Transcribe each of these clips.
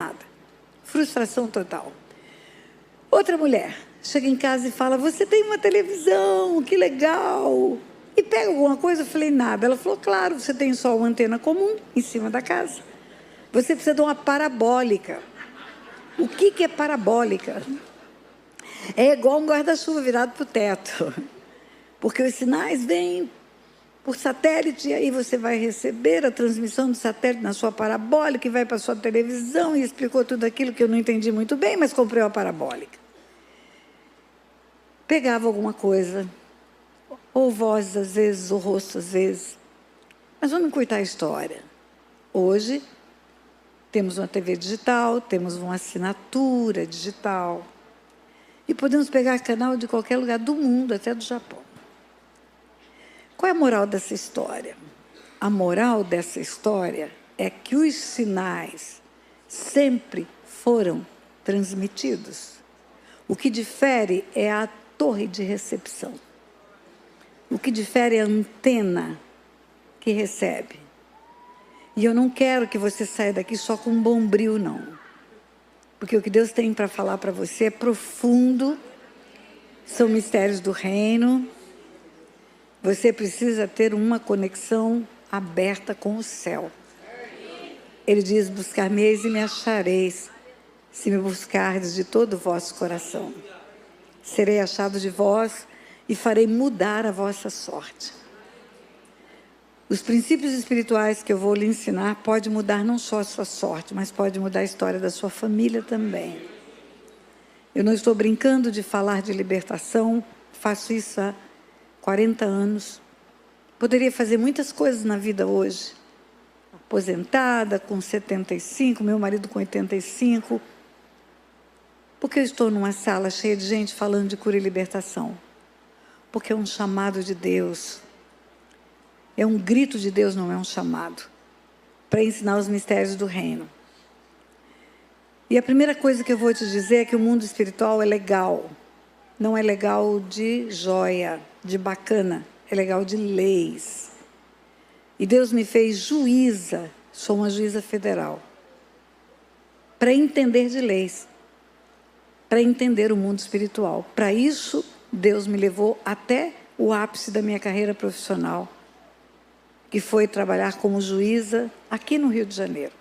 nada. Frustração total. Outra mulher chega em casa e fala: você tem uma televisão, que legal. E pega alguma coisa? Eu falei: nada. Ela falou: claro, você tem só uma antena comum em cima da casa. Você precisa de uma parabólica. O que é parabólica? É igual um guarda-chuva virado para o teto. Porque os sinais vêm por satélite, e aí você vai receber a transmissão do satélite na sua parabólica, e vai para a sua televisão, e explicou tudo aquilo que eu não entendi muito bem, mas comprei uma parabólica. Pegava alguma coisa, ou voz às vezes, ou rosto às vezes. Mas vamos encurtar a história. Hoje, temos uma TV digital, temos uma assinatura digital, e podemos pegar canal de qualquer lugar do mundo, até do Japão. Qual é a moral dessa história? A moral dessa história é que os sinais sempre foram transmitidos. O que difere é a torre de recepção. O que difere é a antena que recebe. E eu não quero que você saia daqui só com um bombril, não. Porque o que Deus tem para falar para você é profundo, são mistérios do reino. Você precisa ter uma conexão aberta com o céu. Ele diz: buscar-me-eis e me achareis, se me buscardes de todo o vosso coração. Serei achado de vós e farei mudar a vossa sorte. Os princípios espirituais que eu vou lhe ensinar pode mudar não só a sua sorte, mas pode mudar a história da sua família também. Eu não estou brincando de falar de libertação, faço isso há 40 anos. Poderia fazer muitas coisas na vida hoje. Aposentada, com 75, meu marido com 85. Porque eu estou numa sala cheia de gente falando de cura e libertação? Porque é um chamado de Deus. É um grito de Deus, não é um chamado. Para ensinar os mistérios do reino. E a primeira coisa que eu vou te dizer é que o mundo espiritual é legal. Não é legal de joia, de bacana, é legal de leis. E Deus me fez juíza, sou uma juíza federal, para entender de leis, para entender o mundo espiritual. Para isso, Deus me levou até o ápice da minha carreira profissional, que foi trabalhar como juíza aqui no Rio de Janeiro.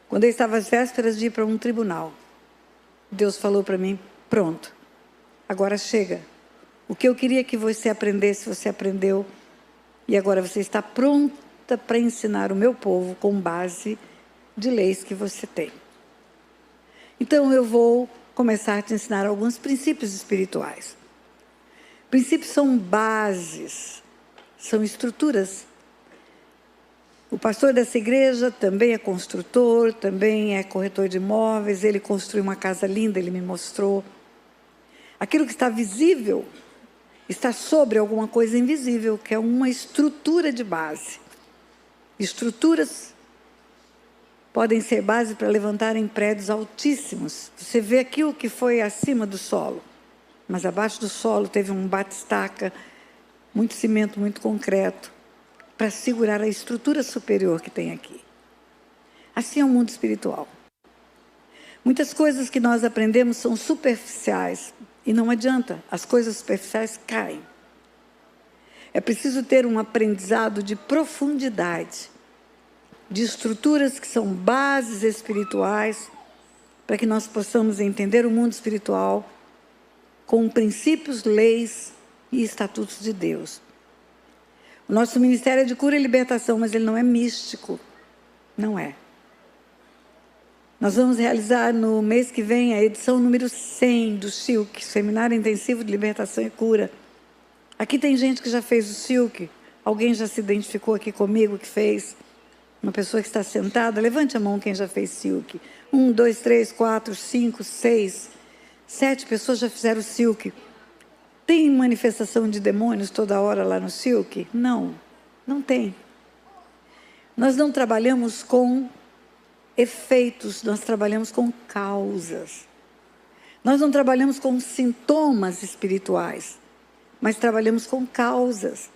Quando eu estava às vésperas de ir para um tribunal, Deus falou para mim: pronto, agora chega. O que eu queria que você aprendesse, você aprendeu. E agora você está pronta para ensinar o meu povo com base de leis que você tem. Então eu vou começar a te ensinar alguns princípios espirituais. Princípios são bases, são estruturas. O pastor dessa igreja também é construtor, também é corretor de imóveis. Ele construiu uma casa linda, ele me mostrou. Aquilo que está visível está sobre alguma coisa invisível, que é uma estrutura de base. Estruturas podem ser base para levantarem prédios altíssimos. Você vê aquilo que foi acima do solo, mas abaixo do solo teve um bate-estaca, muito cimento, muito concreto, para segurar a estrutura superior que tem aqui. Assim é o mundo espiritual. Muitas coisas que nós aprendemos são superficiais. E não adianta, as coisas superficiais caem. É preciso ter um aprendizado de profundidade, de estruturas que são bases espirituais, para que nós possamos entender o mundo espiritual com princípios, leis e estatutos de Deus. O nosso ministério é de cura e libertação, mas ele não é místico. Não é. Nós vamos realizar no mês que vem a edição número 100 do Silk, Seminário Intensivo de Libertação e Cura. Aqui tem gente que já fez o Silk. Alguém já se identificou aqui comigo que fez? Uma pessoa que está sentada, levante a mão quem já fez Silk. 1, 2, 3, 4, 5, 6, 7 pessoas já fizeram o Silk. Tem manifestação de demônios toda hora lá no Silk? Não, não tem. Nós não trabalhamos com efeitos, nós trabalhamos com causas. Nós não trabalhamos com sintomas espirituais, mas trabalhamos com causas.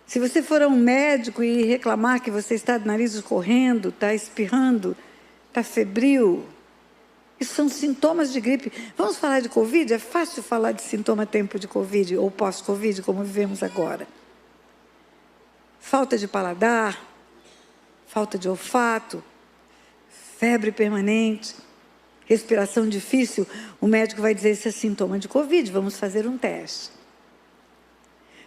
Se você for a um médico e reclamar que você está de nariz escorrendo, está espirrando, está febril. Isso são sintomas de gripe. Vamos falar de Covid? É fácil falar de sintoma tempo de Covid ou pós-Covid, como vivemos agora. Falta de paladar, falta de olfato, febre permanente, respiração difícil. O médico vai dizer: isso é sintoma de Covid, vamos fazer um teste.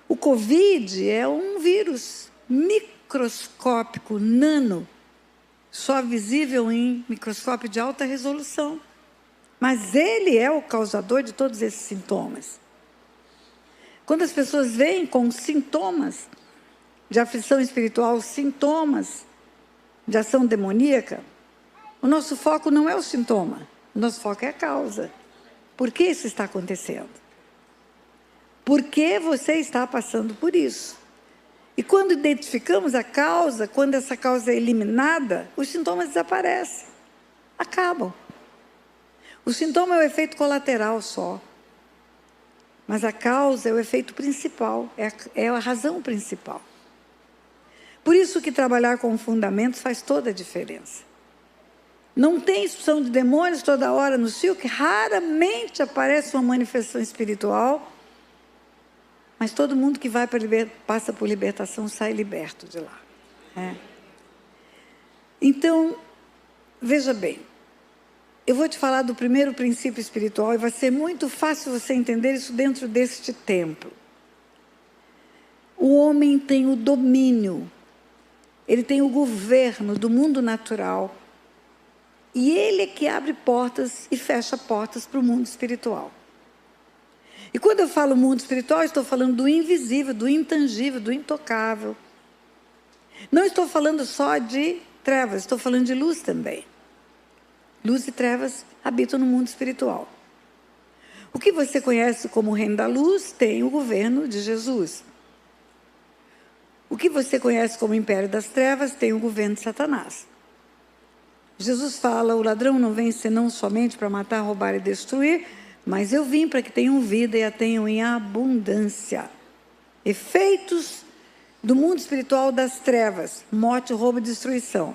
O Covid é um vírus microscópico, nano, só visível em microscópio de alta resolução. Mas ele é o causador de todos esses sintomas. Quando as pessoas vêm com sintomas de aflição espiritual, sintomas de ação demoníaca, o nosso foco não é o sintoma, o nosso foco é a causa. Por que isso está acontecendo? Por que você está passando por isso? E quando identificamos a causa, quando essa causa é eliminada, os sintomas desaparecem, acabam. O sintoma é o efeito colateral só. Mas a causa é o efeito principal, é a razão principal. Por isso que trabalhar com fundamentos faz toda a diferença. Não tem expulsão de demônios toda hora no circo, raramente aparece uma manifestação espiritual. Mas todo mundo que vai passa por libertação sai liberto de lá. Então, veja bem, eu vou te falar do primeiro princípio espiritual e vai ser muito fácil você entender isso dentro deste templo. O homem tem o domínio, ele tem o governo do mundo natural e ele é que abre portas e fecha portas para o mundo espiritual. E quando eu falo mundo espiritual, eu estou falando do invisível, do intangível, do intocável. Não estou falando só de trevas, estou falando de luz também. Luz e trevas habitam no mundo espiritual. O que você conhece como o reino da luz tem o governo de Jesus. O que você conhece como império das trevas tem o governo de Satanás. Jesus fala: o ladrão não vem senão somente para matar, roubar e destruir, mas eu vim para que tenham vida e a tenham em abundância. Efeitos do mundo espiritual das trevas: morte, roubo e destruição.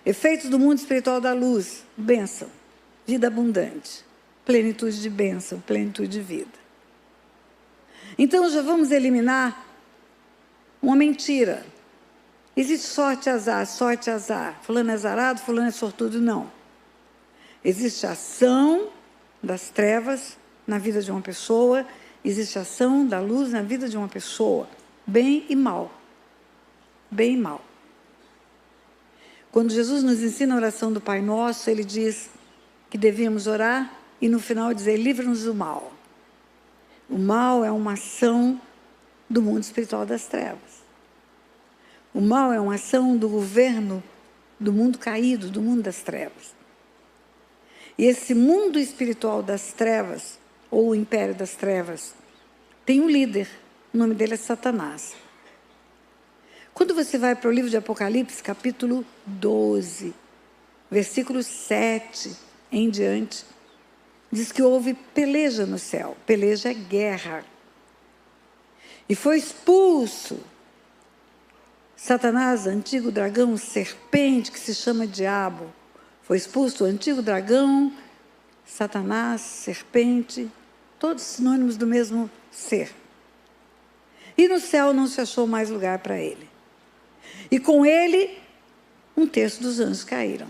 Efeitos do mundo espiritual da luz: bênção, vida abundante, plenitude de bênção, plenitude de vida. Então já vamos eliminar uma mentira. Existe sorte e azar. Fulano é azarado, fulano é sortudo. Não. Existe ação das trevas na vida de uma pessoa, existe ação da luz na vida de uma pessoa, bem e mal. Bem e mal. Quando Jesus nos ensina a oração do Pai Nosso, ele diz que devíamos orar e no final dizer: livra-nos do mal. O mal é uma ação do mundo espiritual das trevas. O mal é uma ação do governo do mundo caído, do mundo das trevas. E esse mundo espiritual das trevas, ou o império das trevas, tem um líder, o nome dele é Satanás. Quando você vai para o livro de Apocalipse, capítulo 12, versículo 7 em diante, diz que houve peleja no céu. Peleja é guerra. E foi expulso Satanás, antigo dragão, serpente, que se chama diabo. Foi expulso o antigo dragão, Satanás, serpente, todos sinônimos do mesmo ser. E no céu não se achou mais lugar para ele. E com ele, um terço dos anjos caíram.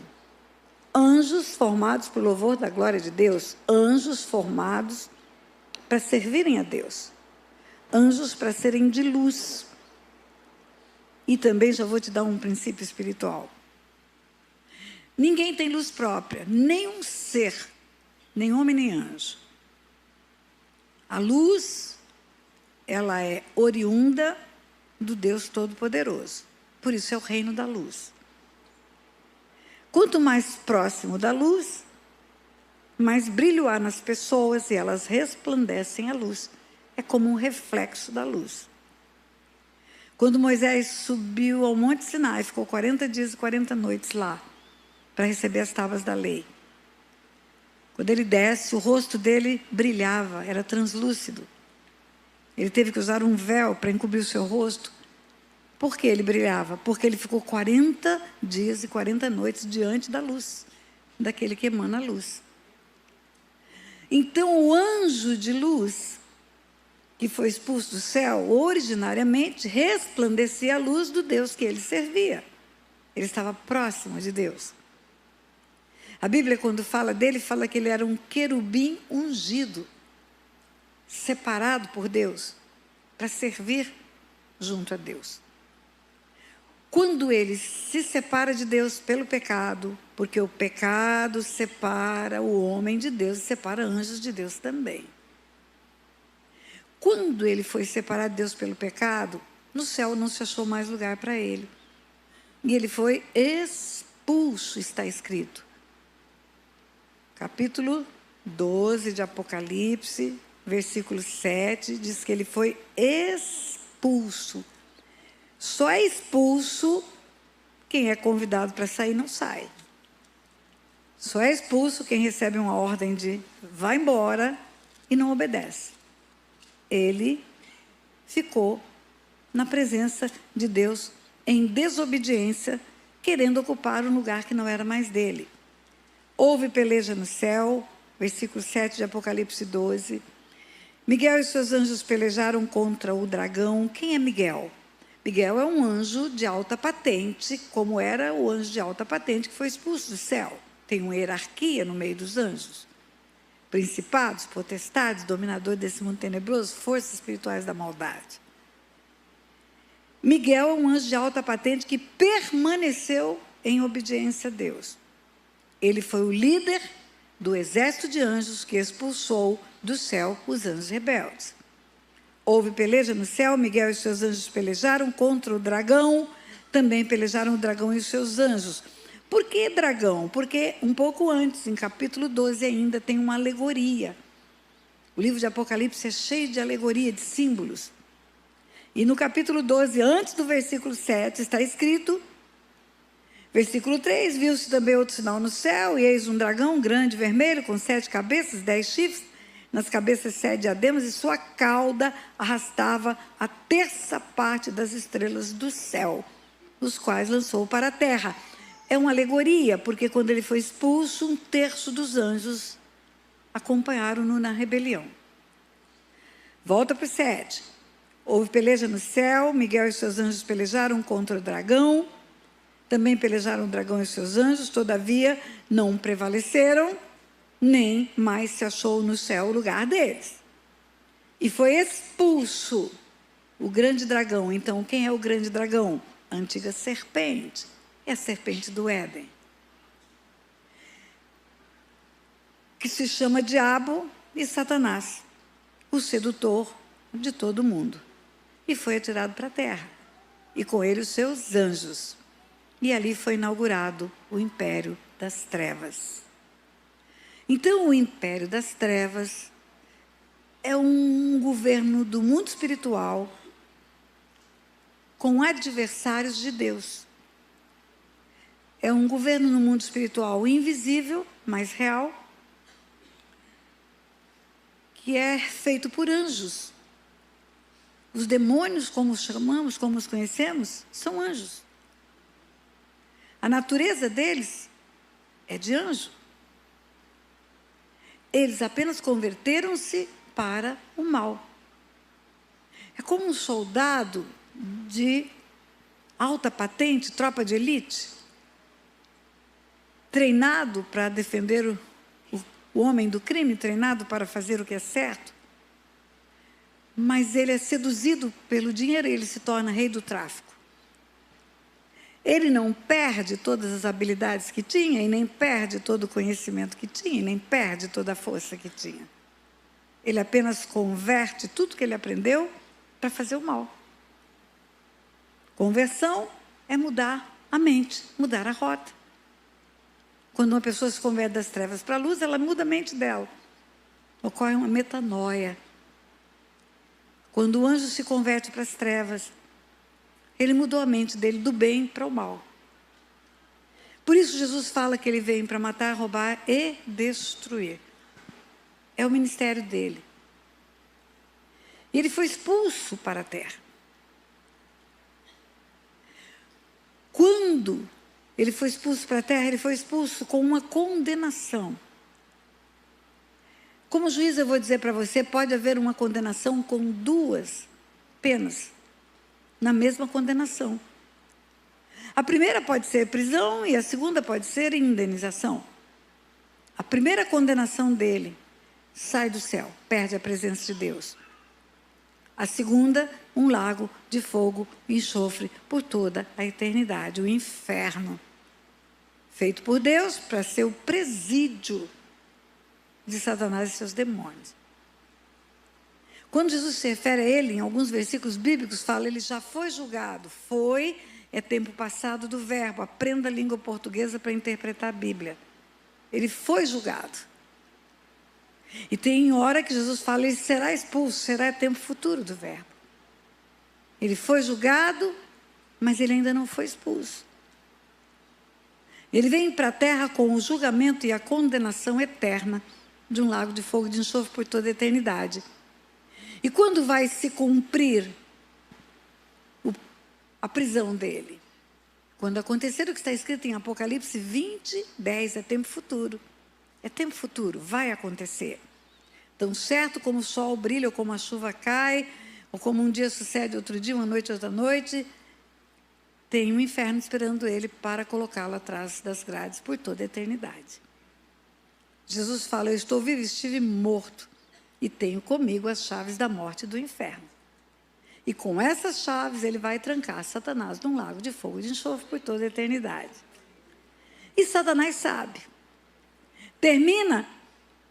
Anjos formados por louvor da glória de Deus. Anjos formados para servirem a Deus. Anjos para serem de luz. E também já vou te dar um princípio espiritual. Ninguém tem luz própria, nenhum ser, nem homem nem anjo. A luz, ela é oriunda do Deus Todo-Poderoso. Por isso é o reino da luz. Quanto mais próximo da luz, mais brilho há nas pessoas e elas resplandecem a luz. É como um reflexo da luz. Quando Moisés subiu ao Monte Sinai, ficou 40 dias e 40 noites lá, para receber as tábuas da lei. Quando ele desce, o rosto dele brilhava, era translúcido. Ele teve que usar um véu para encobrir o seu rosto, Por que ele brilhava? Porque ele ficou 40 dias e 40 noites diante da luz, daquele que emana a luz. Então, o anjo de luz, que foi expulso do céu, originariamente resplandecia a luz do Deus que ele servia. Ele estava próximo de Deus. A Bíblia, quando fala dele, fala que ele era um querubim ungido, separado por Deus, para servir junto a Deus. Quando ele se separa de Deus pelo pecado, porque o pecado separa o homem de Deus e separa anjos de Deus também. Quando ele foi separado de Deus pelo pecado, no céu não se achou mais lugar para ele. E ele foi expulso, está escrito. Capítulo 12 de Apocalipse, versículo 7, diz que ele foi expulso. Só é expulso quem é convidado para sair, não sai. Só é expulso quem recebe uma ordem de vá embora e não obedece. Ele ficou na presença de Deus em desobediência, querendo ocupar um lugar que não era mais dele. Houve peleja no céu, versículo 7 de Apocalipse 12. Miguel e seus anjos pelejaram contra o dragão. Quem é Miguel? Miguel é um anjo de alta patente, como era o anjo de alta patente que foi expulso do céu. Tem uma hierarquia no meio dos anjos. Principados, potestades, dominadores desse mundo tenebroso, forças espirituais da maldade. Miguel é um anjo de alta patente que permaneceu em obediência a Deus. Ele foi o líder do exército de anjos que expulsou do céu os anjos rebeldes. Houve peleja no céu, Miguel e seus anjos pelejaram contra o dragão, também pelejaram o dragão e os seus anjos. Por que dragão? Porque um pouco antes, em capítulo 12 ainda, tem uma alegoria. O livro de Apocalipse é cheio de alegoria, de símbolos. E no capítulo 12, antes do versículo 7, está escrito, versículo 3, viu-se também outro sinal no céu, e eis um dragão grande, vermelho, com 7 cabeças, 10 chifres, nas cabeças 7 diademas, e sua cauda arrastava a terça parte das estrelas do céu, os quais lançou para a terra. É uma alegoria, porque quando ele foi expulso, 1/3 dos anjos acompanharam-no na rebelião. Volta para o 7. Houve peleja no céu, Miguel e seus anjos pelejaram contra o dragão, também pelejaram o dragão e seus anjos, todavia não prevaleceram, nem mais se achou no céu o lugar deles. E foi expulso o grande dragão. Então, quem é o grande dragão? A antiga serpente. É a serpente do Éden, que se chama Diabo e Satanás, o sedutor de todo mundo. E foi atirado para a terra, e com ele os seus anjos. E ali foi inaugurado o Império das Trevas. Então, o Império das Trevas é um governo do mundo espiritual com adversários de Deus. É um governo no mundo espiritual invisível, mas real, que é feito por anjos. Os demônios, como os chamamos, como os conhecemos, são anjos. A natureza deles é de anjo. Eles apenas converteram-se para o mal. É como um soldado de alta patente, tropa de elite, treinado para defender o homem do crime, treinado para fazer o que é certo, mas ele é seduzido pelo dinheiro e ele se torna rei do tráfico. Ele não perde todas as habilidades que tinha, e nem perde todo o conhecimento que tinha, e nem perde toda a força que tinha. Ele apenas converte tudo que ele aprendeu para fazer o mal. Conversão é mudar a mente, mudar a rota. Quando uma pessoa se converte das trevas para a luz, ela muda a mente dela. Ocorre uma metanoia. Quando o anjo se converte para as trevas, ele mudou a mente dele do bem para o mal. Por isso Jesus fala que ele vem para matar, roubar e destruir. É o ministério dele. E ele foi expulso para a terra. quando ele foi expulso para a terra, ele foi expulso com uma condenação. Como juiz, eu vou dizer para você, pode haver uma condenação com duas penas, na mesma condenação. A primeira pode ser prisão e a segunda pode ser indenização. A primeira condenação dele sai do céu, perde a presença de Deus. A segunda, um lago de fogo e enxofre por toda a eternidade, o inferno. Feito por Deus para ser o presídio de Satanás e seus demônios. Quando Jesus se refere a ele, em alguns versículos bíblicos, fala, ele já foi julgado. Foi, é tempo passado do verbo. Aprenda a língua portuguesa para interpretar a Bíblia. Ele foi julgado. E tem hora que Jesus fala, ele será expulso, será tempo futuro do verbo. Ele foi julgado, mas ele ainda não foi expulso. Ele vem para a terra com o julgamento e a condenação eterna de um lago de fogo e de enxofre por toda a eternidade. E quando vai se cumprir a prisão dele? Quando acontecer o que está escrito em Apocalipse 20, 10, é tempo futuro. É tempo futuro, vai acontecer. Tão certo como o sol brilha, ou como a chuva cai, ou como um dia sucede outro dia, uma noite outra noite, tem um inferno esperando ele para colocá-lo atrás das grades por toda a eternidade. Jesus fala, eu estou vivo, estive morto, e tenho comigo as chaves da morte e do inferno. E com essas chaves ele vai trancar Satanás num lago de fogo e de enxofre por toda a eternidade. E Satanás sabe. Termina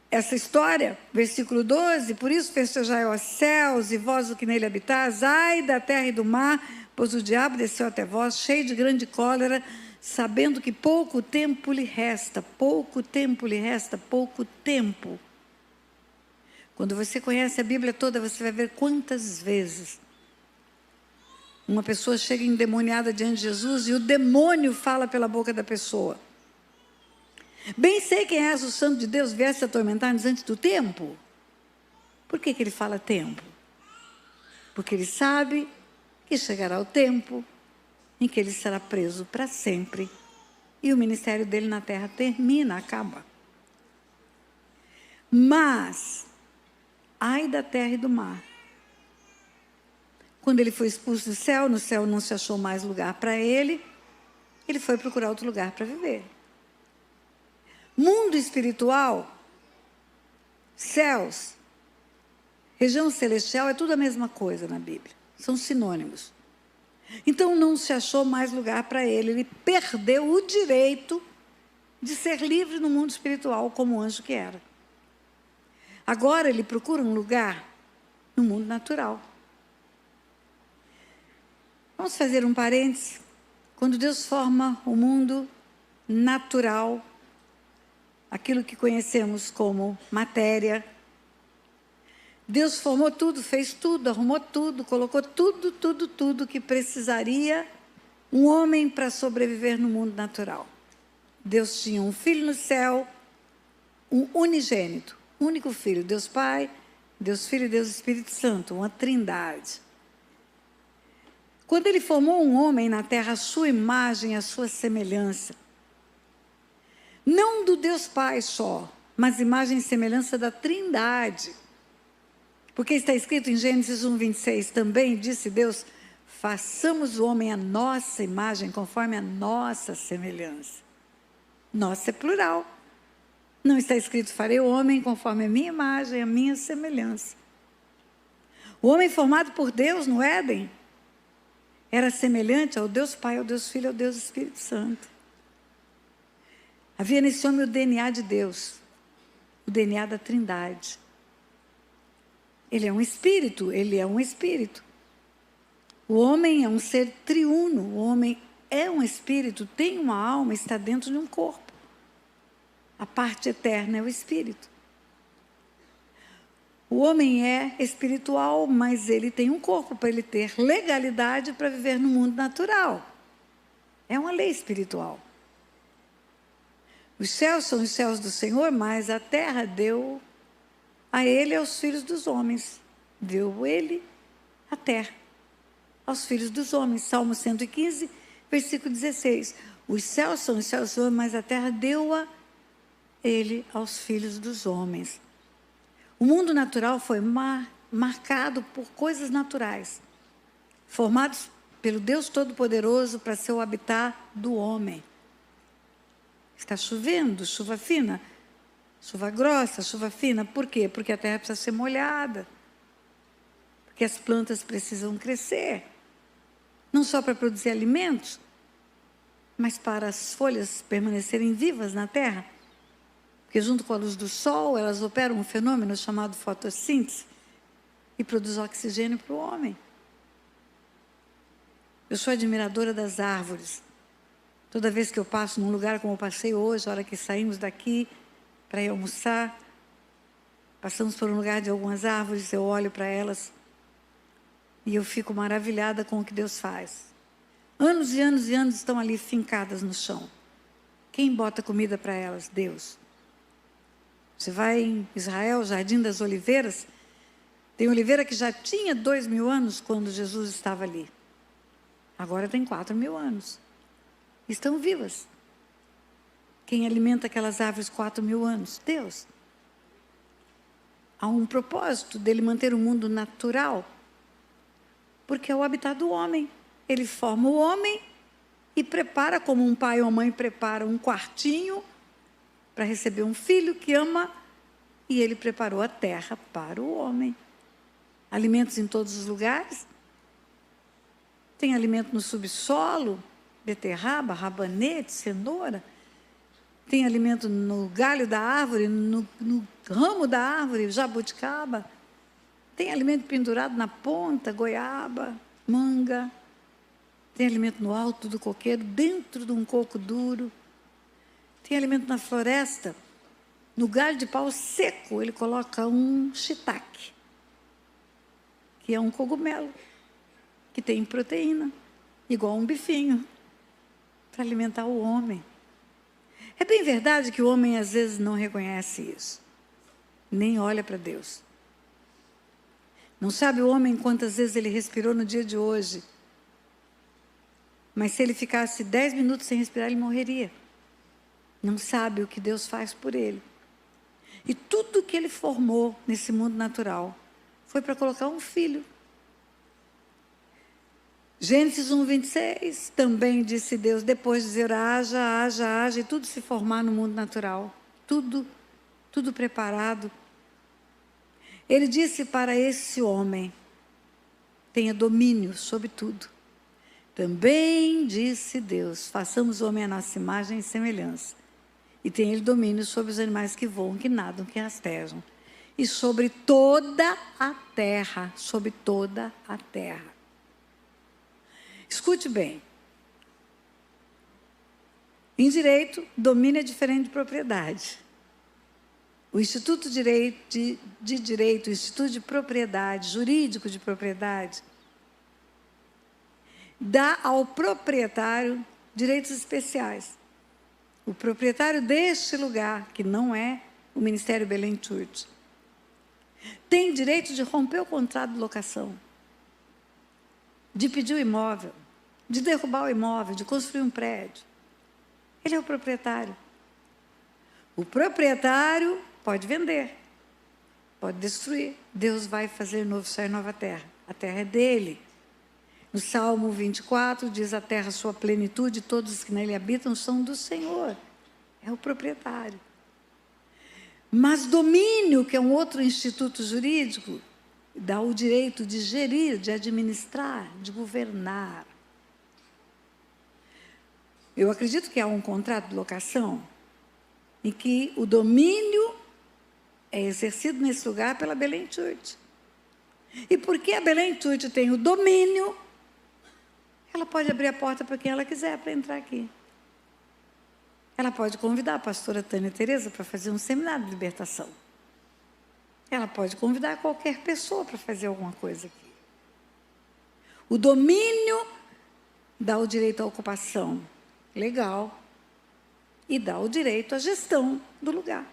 essa história, versículo 12, por isso festejai os céus e vós o que nele habitais, ai da terra e do mar, pois o diabo desceu até vós, cheio de grande cólera, sabendo que pouco tempo lhe resta, pouco tempo lhe resta, pouco tempo. Quando você conhece a Bíblia toda, você vai ver quantas vezes uma pessoa chega endemoniada diante de Jesus e o demônio fala pela boca da pessoa. Bem sei quem és o Santo de Deus, viesse atormentar-nos antes do tempo. Por que ele fala tempo? Porque ele sabe que chegará o tempo em que ele será preso para sempre e o ministério dele na terra termina, acaba. Mas, ai da terra e do mar. Quando ele foi expulso do céu, no céu não se achou mais lugar para ele, ele foi procurar outro lugar para viver. Mundo espiritual, céus, região celestial, é tudo a mesma coisa na Bíblia. São sinônimos. Então não se achou mais lugar para ele. Ele perdeu o direito de ser livre no mundo espiritual, como anjo que era. Agora ele procura um lugar no mundo natural. Vamos fazer um parêntese. Quando Deus forma o mundo natural, aquilo que conhecemos como matéria, Deus formou tudo, fez tudo, arrumou tudo, colocou tudo que precisaria um homem para sobreviver no mundo natural. Deus tinha um filho no céu, um unigênito, único filho, Deus Pai, Deus Filho e Deus Espírito Santo, uma trindade. Quando ele formou um homem na terra, a sua imagem, a sua semelhança, não do Deus Pai só, mas imagem e semelhança da trindade. Porque está escrito em Gênesis 1:26, também disse Deus, façamos o homem à nossa imagem, conforme a nossa semelhança. Nossa é plural. Não está escrito, farei o homem conforme a minha imagem, a minha semelhança. O homem formado por Deus no Éden era semelhante ao Deus Pai, ao Deus Filho, ao Deus Espírito Santo. Havia nesse homem o DNA de Deus, o DNA da Trindade. Ele é um espírito, ele é um espírito. O homem é um ser triuno, o homem é um espírito, tem uma alma, está dentro de um corpo. A parte eterna é o espírito. O homem é espiritual, mas ele tem um corpo para ele ter legalidade para viver no mundo natural. É uma lei espiritual. Os céus são os céus do Senhor, mas a terra deu a ele e aos filhos dos homens. Deu ele a terra aos filhos dos homens. Salmo 115 Versículo 16. Os céus são os céus do homem, mas a terra deu-a ele aos filhos dos homens. O mundo natural foi marcado por coisas naturais, formados pelo Deus Todo-Poderoso para ser o habitat do homem. Está chovendo, chuva fina, chuva grossa, chuva fina. Por quê? Porque a terra precisa ser molhada. Porque as plantas precisam crescer. Não só para produzir alimentos, mas para as folhas permanecerem vivas na terra. Porque junto com a luz do sol, elas operam um fenômeno chamado fotossíntese e produz oxigênio para o homem. Eu sou admiradora das árvores. Toda vez que eu passo num lugar como eu passei hoje, a hora que saímos daqui para ir almoçar, passamos por um lugar de algumas árvores, eu olho para elas e eu fico maravilhada com o que Deus faz. Anos e anos e anos estão ali fincadas no chão. Quem bota comida para elas? Deus. Você vai em Israel, Jardim das Oliveiras, tem oliveira que já tinha 2000 anos quando Jesus estava ali. Agora tem 4000 anos. Estão vivas. Quem alimenta aquelas árvores 4000 anos? Deus. Há um propósito dele manter o mundo natural, porque é o habitat do homem. Ele forma o homem e prepara, como um pai ou uma mãe prepara um quartinho para receber um filho que ama, e ele preparou a terra para o homem. Alimentos em todos os lugares. Tem alimento no subsolo, beterraba, rabanete, cenoura. Tem alimento no galho da árvore, no ramo da árvore, jabuticaba. Tem alimento pendurado na ponta, goiaba, manga. Tem alimento no alto do coqueiro, dentro de um coco duro. Tem alimento na floresta. No galho de pau seco, ele coloca um shiitake, que é um cogumelo, que tem proteína, igual um bifinho, para alimentar o homem. É bem verdade que o homem às vezes não reconhece isso, nem olha para Deus. Não sabe o homem quantas vezes ele respirou no dia de hoje, mas se ele ficasse 10 minutos sem respirar, ele morreria. Não sabe o que Deus faz por ele. E tudo que ele formou nesse mundo natural foi para colocar um filho. Gênesis 1:26, também disse Deus, depois de dizer haja, haja, haja, e tudo se formar no mundo natural. Tudo preparado. Ele disse para esse homem, tenha domínio sobre tudo. Também disse Deus, façamos o homem à nossa imagem e semelhança. E tem ele domínio sobre os animais que voam, que nadam, que rastejam. E sobre toda a terra, sobre toda a terra. Escute bem. Em direito, domínio é diferente de propriedade. O Instituto de Direito, o Instituto de Propriedade, jurídico de propriedade, dá ao proprietário direitos especiais. O proprietário deste lugar, que não é o Ministério Belém Church, tem direito de romper o contrato de locação, de pedir o imóvel, de derrubar o imóvel, de construir um prédio. Ele é o proprietário. O proprietário pode vender, pode destruir. Deus vai fazer novo céu e nova terra. A terra é dele. No Salmo 24 diz, a terra, sua plenitude, todos os que nele habitam são do Senhor. É o proprietário. Mas domínio, que é um outro instituto jurídico, dá o direito de gerir, de administrar, de governar. Eu acredito que há um contrato de locação em que o domínio é exercido nesse lugar pela Belém Church. E porque a Belém Church tem o domínio, ela pode abrir a porta para quem ela quiser para entrar aqui. Ela pode convidar a pastora Tânia Tereza para fazer um seminário de libertação. Ela pode convidar qualquer pessoa para fazer alguma coisa aqui. O domínio dá o direito à ocupação legal e dá o direito à gestão do lugar.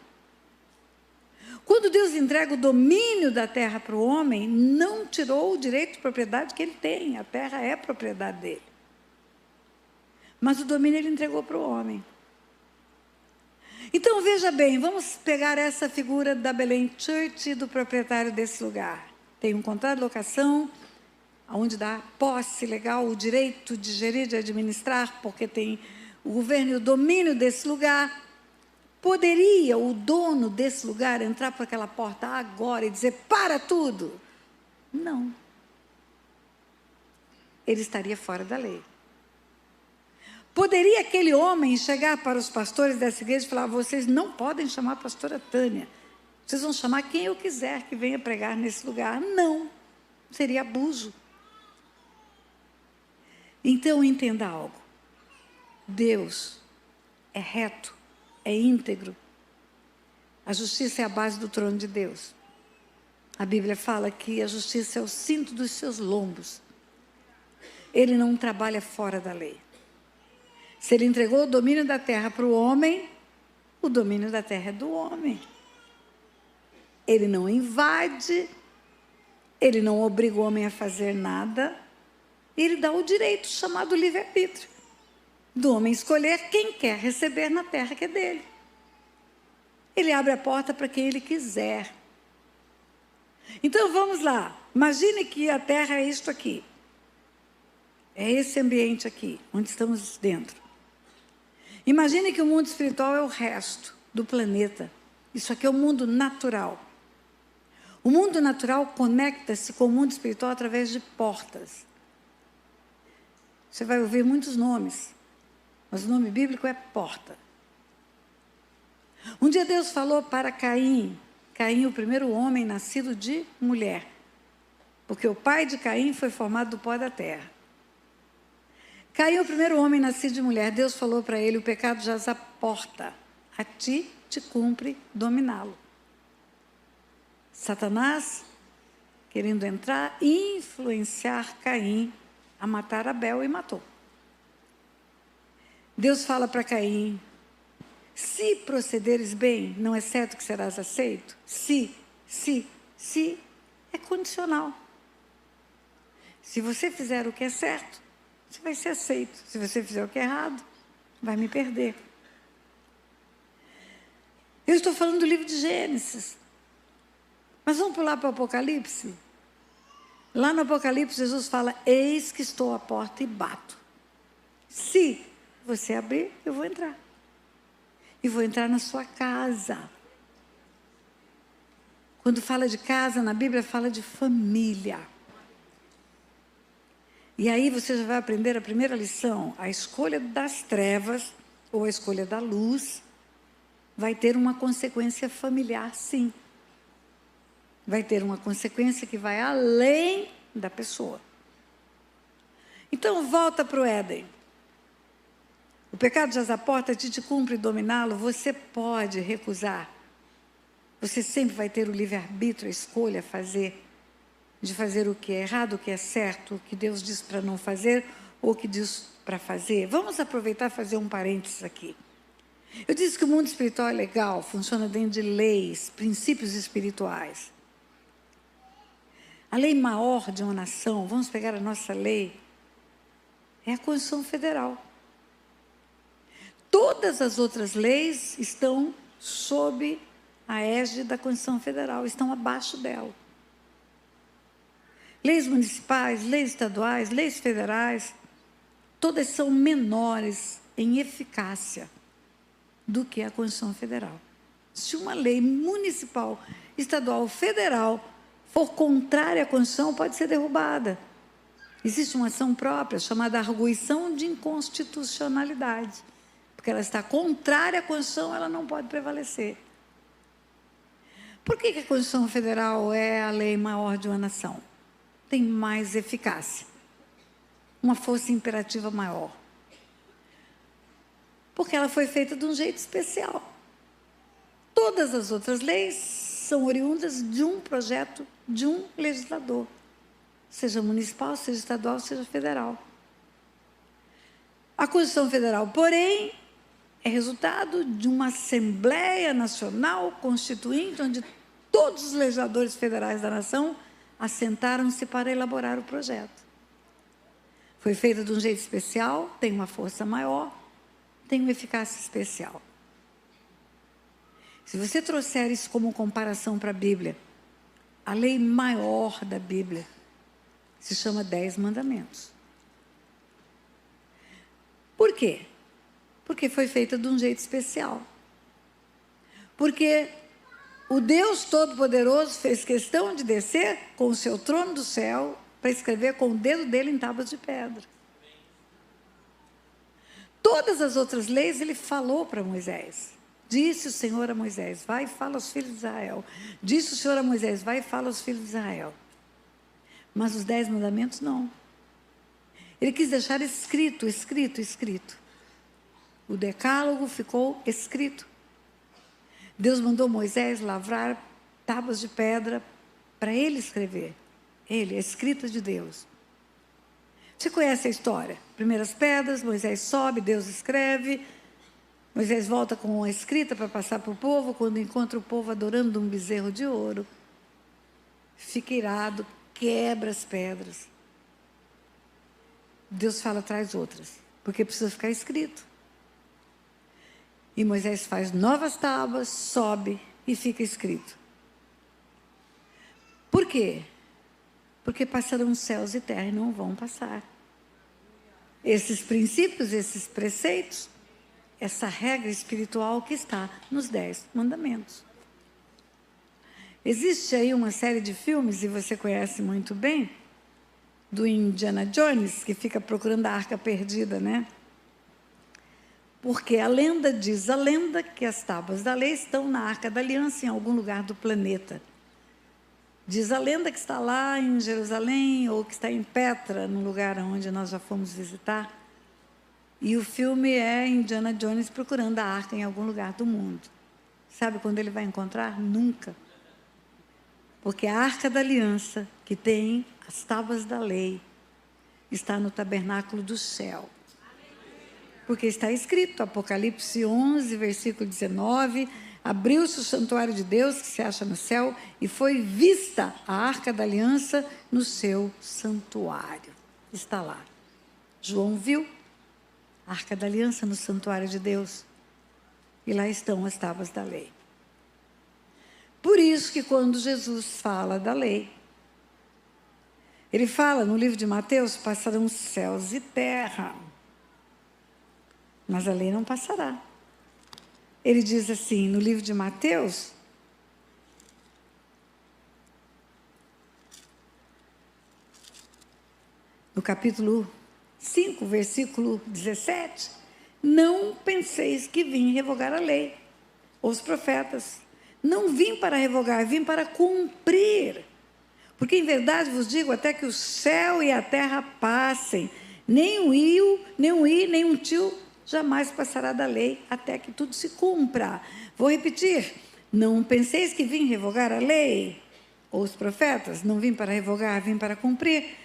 Quando Deus entrega o domínio da terra para o homem, não tirou o direito de propriedade que ele tem. A terra é propriedade dele. mas o domínio ele entregou para o homem. Então, veja bem, vamos pegar essa figura da Belém Church e do proprietário desse lugar. Tem um contrato de locação, onde dá posse legal, o direito de gerir, de administrar, porque tem o governo e o domínio desse lugar. Poderia o dono desse lugar entrar por aquela porta agora e dizer, para tudo? Não. Ele estaria fora da lei. Poderia aquele homem chegar para os pastores dessa igreja e falar, vocês não podem chamar a pastora Tânia, vocês vão chamar quem eu quiser que venha pregar nesse lugar. Não, seria abuso. Então entenda algo, Deus é reto, é íntegro, a justiça é a base do trono de Deus. A Bíblia fala que a justiça é o cinto dos seus lombos, ele não trabalha fora da lei. Se ele entregou o domínio da terra para o homem, o domínio da terra é do homem. Ele não invade, ele não obriga o homem a fazer nada, ele dá o direito chamado livre-arbítrio, do homem escolher quem quer receber na terra que é dele. Ele abre a porta para quem ele quiser. Então vamos lá, imagine que a terra é isto aqui, é esse ambiente aqui, onde estamos dentro. Imagine que o mundo espiritual é o resto do planeta. Isso aqui é o mundo natural. O mundo natural conecta-se com o mundo espiritual através de portas. Você vai ouvir muitos nomes, mas o nome bíblico é porta. Um dia Deus falou para Caim, Caim, o primeiro homem nascido de mulher, porque o pai de Caim foi formado do pó da terra. Caim, o primeiro homem nascido de mulher, Deus falou para ele, o pecado jaz à porta, a ti te cumpre dominá-lo. Satanás, querendo entrar, influenciar Caim a matar Abel e matou. Deus fala para Caim, se procederes bem, não é certo que serás aceito? Se é condicional. Se você fizer o que é certo, você vai ser aceito. Se você fizer o que é errado, vai me perder. Eu estou falando do livro de Gênesis. Mas vamos pular para o Apocalipse? Lá no Apocalipse, Jesus fala, eis que estou à porta e bato. Se você abrir, eu vou entrar. E vou entrar na sua casa. Quando fala de casa, na Bíblia fala de família. E aí você já vai aprender a primeira lição, a escolha das trevas ou a escolha da luz vai ter uma consequência familiar, sim. Vai ter uma consequência que vai além da pessoa. Então volta para o Éden. O pecado jaz à porta, te cumpre dominá-lo, você pode recusar. Você sempre vai ter o livre-arbítrio, a escolha, de fazer o que é errado, o que é certo, o que Deus diz para não fazer, ou o que diz para fazer. Vamos aproveitar e fazer um parênteses aqui. Eu disse que o mundo espiritual é legal, funciona dentro de leis, princípios espirituais. A lei maior de uma nação, vamos pegar a nossa lei, é a Constituição Federal. Todas as outras leis estão sob a égide da Constituição Federal, estão abaixo dela. Leis municipais, leis estaduais, leis federais, todas são menores em eficácia do que a Constituição Federal. Se uma lei municipal, estadual, federal for contrária à Constituição, pode ser derrubada. Existe uma ação própria chamada arguição de inconstitucionalidade, porque ela está contrária à Constituição, ela não pode prevalecer. Por que a Constituição Federal é a lei maior de uma nação? Tem mais eficácia, uma força imperativa maior. Porque ela foi feita de um jeito especial. Todas as outras leis são oriundas de um projeto de um legislador, seja municipal, seja estadual, seja federal. A Constituição Federal, porém, é resultado de uma Assembleia Nacional Constituinte, onde todos os legisladores federais da nação assentaram-se para elaborar o projeto. Foi feita de um jeito especial, tem uma força maior, tem uma eficácia especial. Se você trouxer isso como comparação para a Bíblia, a lei maior da Bíblia se chama 10 Mandamentos. Por quê? Porque foi feita de um jeito especial. Porque o Deus Todo-Poderoso fez questão de descer com o seu trono do céu para escrever com o dedo dele em tábuas de pedra. Todas as outras leis ele falou para Moisés. Disse o Senhor a Moisés, vai e fala aos filhos de Israel. Disse o Senhor a Moisés, vai e fala aos filhos de Israel. Mas os 10 mandamentos não. Ele quis deixar escrito. O decálogo ficou escrito. Deus mandou Moisés lavrar tábuas de pedra para ele escrever. Ele, a escrita de Deus. Você conhece a história? Primeiras pedras, Moisés sobe, Deus escreve. Moisés volta com a escrita para passar para o povo. Quando encontra o povo adorando um bezerro de ouro, fica irado, quebra as pedras. Deus fala, traz outras, porque precisa ficar escrito. E Moisés faz novas tábuas, sobe e fica escrito. Por quê? Porque passarão céus e terra e não vão passar. Esses princípios, esses preceitos, essa regra espiritual que está nos 10 mandamentos. Existe aí uma série de filmes, e você conhece muito bem, do Indiana Jones, que fica procurando a arca perdida, né? Porque a lenda diz, que as tábuas da lei estão na Arca da Aliança, em algum lugar do planeta. Diz a lenda que está lá em Jerusalém, ou que está em Petra, no lugar onde nós já fomos visitar. E o filme é Indiana Jones procurando a arca em algum lugar do mundo. Sabe quando ele vai encontrar? Nunca. Porque a Arca da Aliança, que tem as tábuas da lei, está no tabernáculo do céu. Porque está escrito, Apocalipse 11, versículo 19, abriu-se o santuário de Deus, que se acha no céu, e foi vista a Arca da Aliança no seu santuário. Está lá. João viu a Arca da Aliança no santuário de Deus, e lá estão as tábuas da lei. Por isso que quando Jesus fala da lei, ele fala no livro de Mateus, passarão céus e terra, mas a lei não passará. Ele diz assim, no livro de Mateus, no capítulo 5, versículo 17, não penseis que vim revogar a lei, os profetas. Não vim para revogar, vim para cumprir. Porque em verdade vos digo, até que o céu e a terra passem, nem um i, nem um tio jamais passará da lei, até que tudo se cumpra. Vou repetir, não penseis que vim revogar a lei, ou os profetas, não vim para revogar, vim para cumprir.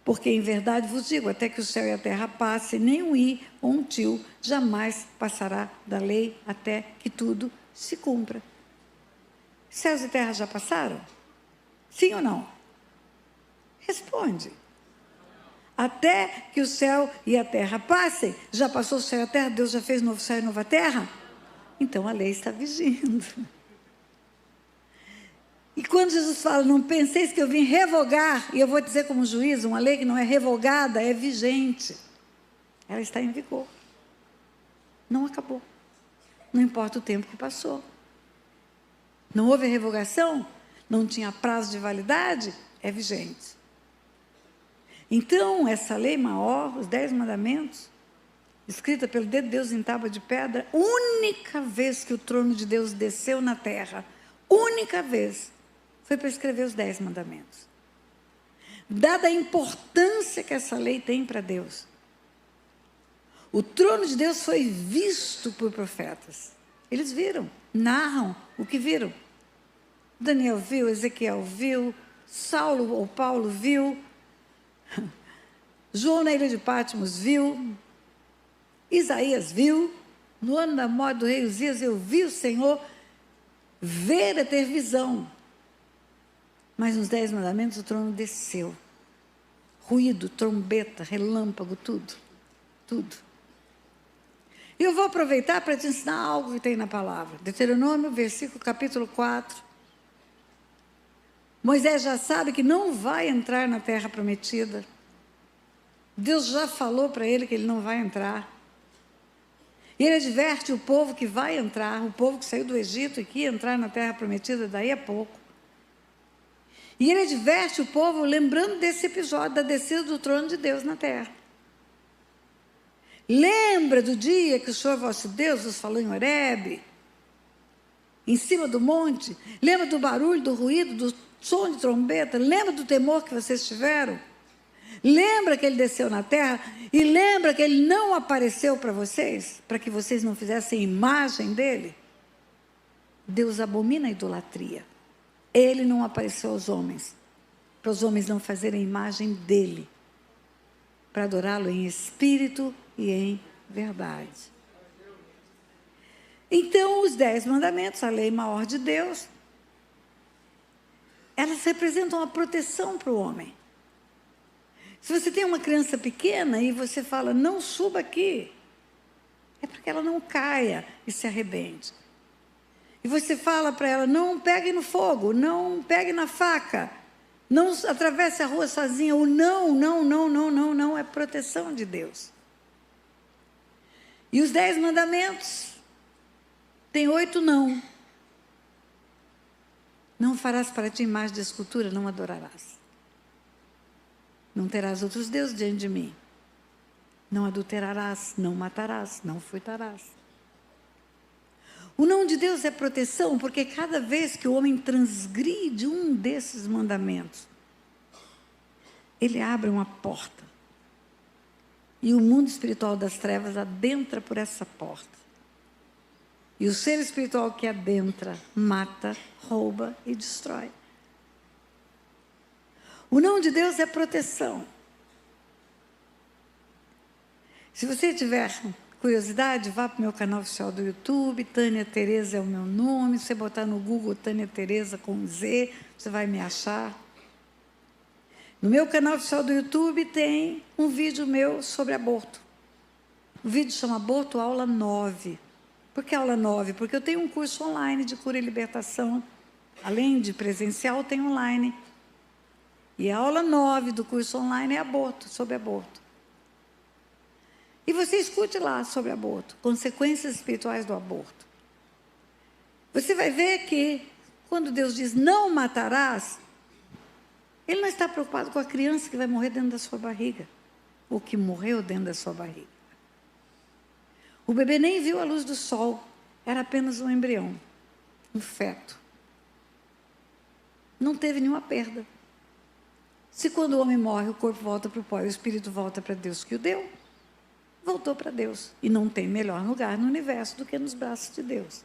Porque em verdade vos digo, até que o céu e a terra passem, nem um i ou um tio jamais passará da lei, até que tudo se cumpra. Céus e terra já passaram? Sim ou não? Responde. Até que o céu e a terra passem, já passou o céu e a terra, Deus já fez novo céu e nova terra? Então a lei está vigindo. E quando Jesus fala, não penseis que eu vim revogar, e eu vou dizer como juiz, uma lei que não é revogada, é vigente. Ela está em vigor. Não acabou. Não importa o tempo que passou. Não houve revogação, não tinha prazo de validade, é vigente. Então, essa lei maior, os 10 mandamentos, escrita pelo dedo de Deus em tábua de pedra, única vez que o trono de Deus desceu na terra, única vez, foi para escrever os 10 mandamentos. Dada a importância que essa lei tem para Deus, o trono de Deus foi visto por profetas. Eles viram, narram o que viram. Daniel viu, Ezequiel viu, Saulo ou Paulo viu, João na ilha de Patmos viu, Isaías viu, no ano da morte do rei Uzias eu vi o Senhor. Ver é ter visão. Mas nos 10 mandamentos o trono desceu, ruído, trombeta, relâmpago, tudo. Tudo. E eu vou aproveitar para te ensinar algo que tem na palavra. Deuteronômio, capítulo 4. Moisés já sabe que não vai entrar na terra prometida. Deus já falou para ele que ele não vai entrar. E ele adverte o povo que vai entrar, o povo que saiu do Egito e que ia entrar na terra prometida daí a pouco. E ele adverte o povo lembrando desse episódio da descida do trono de Deus na terra. Lembra do dia que o Senhor vosso Deus vos falou em Horebe, em cima do monte? Lembra do barulho, do ruído, do som de trombeta? Lembra do temor que vocês tiveram? Lembra que ele desceu na terra? E lembra que ele não apareceu para vocês, para que vocês não fizessem imagem dele? Deus abomina a idolatria. Ele não apareceu aos homens, para os homens não fazerem imagem dele, para adorá-lo em espírito e em verdade. Então, os 10 mandamentos, a lei maior de Deus, elas representam a proteção para o homem. Se você tem uma criança pequena e você fala, não suba aqui, é para que ela não caia e se arrebente. E você fala para ela, não pegue no fogo, não pegue na faca, não atravesse a rua sozinha. O não é proteção de Deus. E os 10 mandamentos, tem 8 não. Não farás para ti imagem de escultura, não adorarás. Não terás outros deuses diante de mim. Não adulterarás, não matarás, não furtarás. O não de Deus é proteção, porque cada vez que o homem transgride um desses mandamentos, ele abre uma porta. E o mundo espiritual das trevas adentra por essa porta. E o ser espiritual que adentra, mata, rouba e destrói. O não de Deus é proteção. Se você tiver curiosidade, vá para o meu canal oficial do YouTube, Tânia Tereza é o meu nome. Se você botar no Google Tânia Tereza com Z, você vai me achar. No meu canal oficial do YouTube tem um vídeo meu sobre aborto. O vídeo chama Aborto Aula 9. Por que aula 9? Porque eu tenho um curso online de cura e libertação. Além de presencial, tem online. E a aula 9 do curso online é aborto, sobre aborto. E você escute lá sobre aborto, consequências espirituais do aborto. Você vai ver que, quando Deus diz não matarás, Ele não está preocupado com a criança que vai morrer dentro da sua barriga, ou que morreu dentro da sua barriga. O bebê nem viu a luz do sol, era apenas um embrião, um feto. Não teve nenhuma perda. Se quando o homem morre, o corpo volta para o pó e o espírito volta para Deus que o deu, voltou para Deus. E não tem melhor lugar no universo do que nos braços de Deus.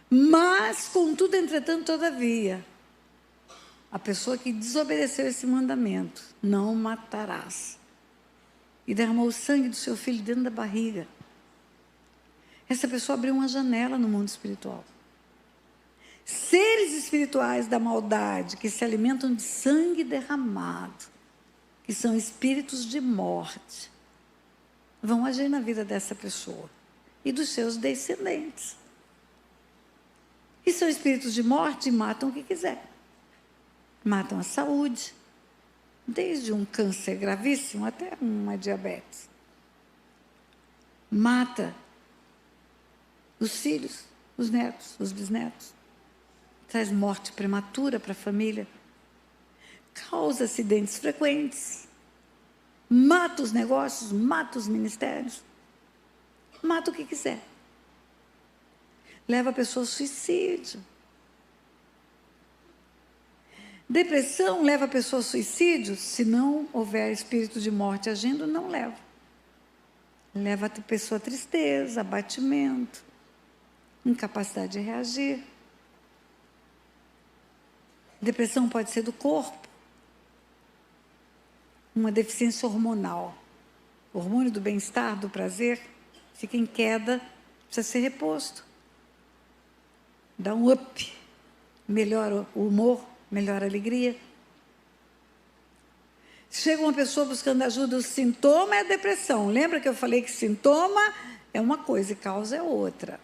Mas, contudo, entretanto, todavia, a pessoa que desobedeceu esse mandamento, não matarás, e derramou o sangue do seu filho dentro da barriga, essa pessoa abriu uma janela no mundo espiritual. Seres espirituais da maldade, que se alimentam de sangue derramado, que são espíritos de morte, vão agir na vida dessa pessoa e dos seus descendentes. E são espíritos de morte e matam o que quiser. Matam a saúde, desde um câncer gravíssimo até uma diabetes. Mata os filhos, os netos, os bisnetos. Traz morte prematura para a família. Causa acidentes frequentes. Mata os negócios, mata os ministérios. Mata o que quiser. Leva a pessoa ao suicídio. Depressão leva a pessoa ao suicídio, se não houver espírito de morte agindo, não leva. Leva a pessoa a tristeza, abatimento, incapacidade de reagir. Depressão pode ser do corpo, uma deficiência hormonal. O hormônio do bem-estar, do prazer, fica em queda, precisa ser reposto. Dá um up, melhora o humor, melhora a alegria. Chega uma pessoa buscando ajuda, o sintoma é a depressão. Lembra que eu falei que sintoma é uma coisa e causa é outra.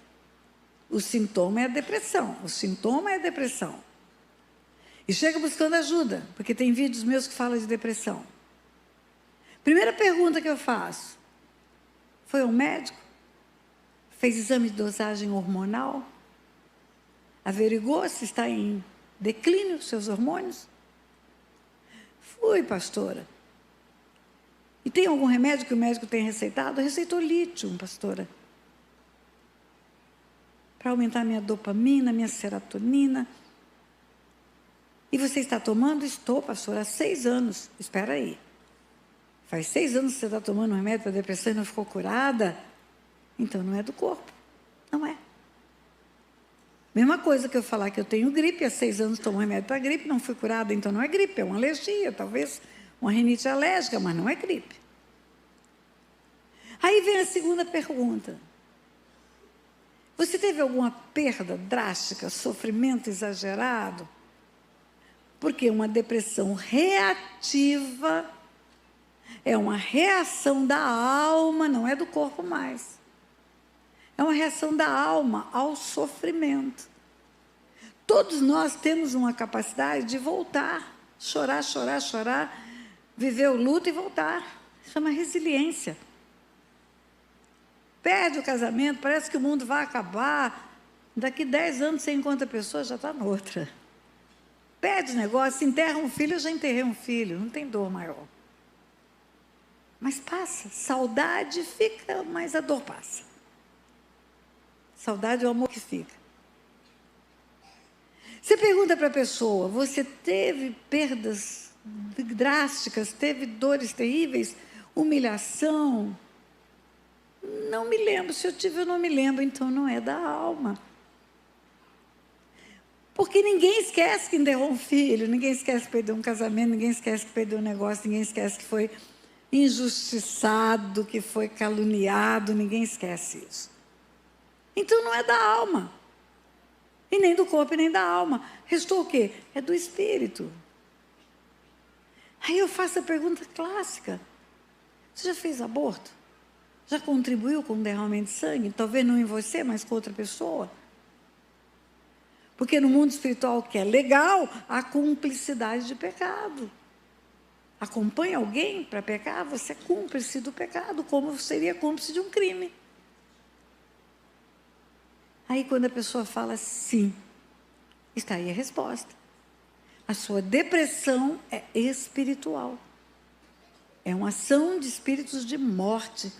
O sintoma é a depressão. O sintoma é a depressão. E chega buscando ajuda, porque tem vídeos meus que falam de depressão. Primeira pergunta que eu faço: foi ao médico? Fez exame de dosagem hormonal? Averigou se está em declínio os seus hormônios? Fui, pastora. E tem algum remédio que o médico tem receitado? Receitou lítio, pastora. Para aumentar minha dopamina, minha serotonina. E você está tomando? Estou, pastora, há 6 anos. Espera aí. Faz 6 anos que você está tomando um remédio para depressão e não ficou curada? Então não é do corpo. Não é. Mesma coisa que eu falar que eu tenho gripe, há 6 anos tomo remédio para gripe, não fui curada, então não é gripe, é uma alergia, talvez uma rinite alérgica, mas não é gripe. Aí vem a segunda pergunta. Você teve alguma perda drástica, sofrimento exagerado? Porque uma depressão reativa é uma reação da alma, não é do corpo mais. É uma reação da alma ao sofrimento. Todos nós temos uma capacidade de voltar, chorar, chorar, chorar, viver o luto e voltar. Chama resiliência. Perde o casamento, parece que o mundo vai acabar. Daqui 10 anos você encontra a pessoa, já está noutra. Perde o negócio, enterra um filho, eu já enterrei um filho, não tem dor maior. Mas passa, saudade fica, mas a dor passa. Saudade é o amor que fica. Você pergunta para a pessoa, você teve perdas drásticas, teve dores terríveis, humilhação? Não me lembro, se eu tive eu não me lembro, então não é da alma. Porque ninguém esquece que enterrou um filho, ninguém esquece que perdeu um casamento, ninguém esquece que perdeu um negócio, ninguém esquece que foi injustiçado, que foi caluniado, ninguém esquece isso. Então não é da alma. E nem do corpo, e nem da alma. Restou o quê? É do espírito. Aí eu faço a pergunta clássica. Você já fez aborto? Já contribuiu com um derramamento de sangue? Talvez não em você, mas com outra pessoa? Porque no mundo espiritual, que é legal, há cumplicidade de pecado. Acompanha alguém para pecar, você é cúmplice do pecado, como seria cúmplice de um crime. Aí quando a pessoa fala sim, está aí a resposta. A sua depressão é espiritual. É uma ação de espíritos de morte.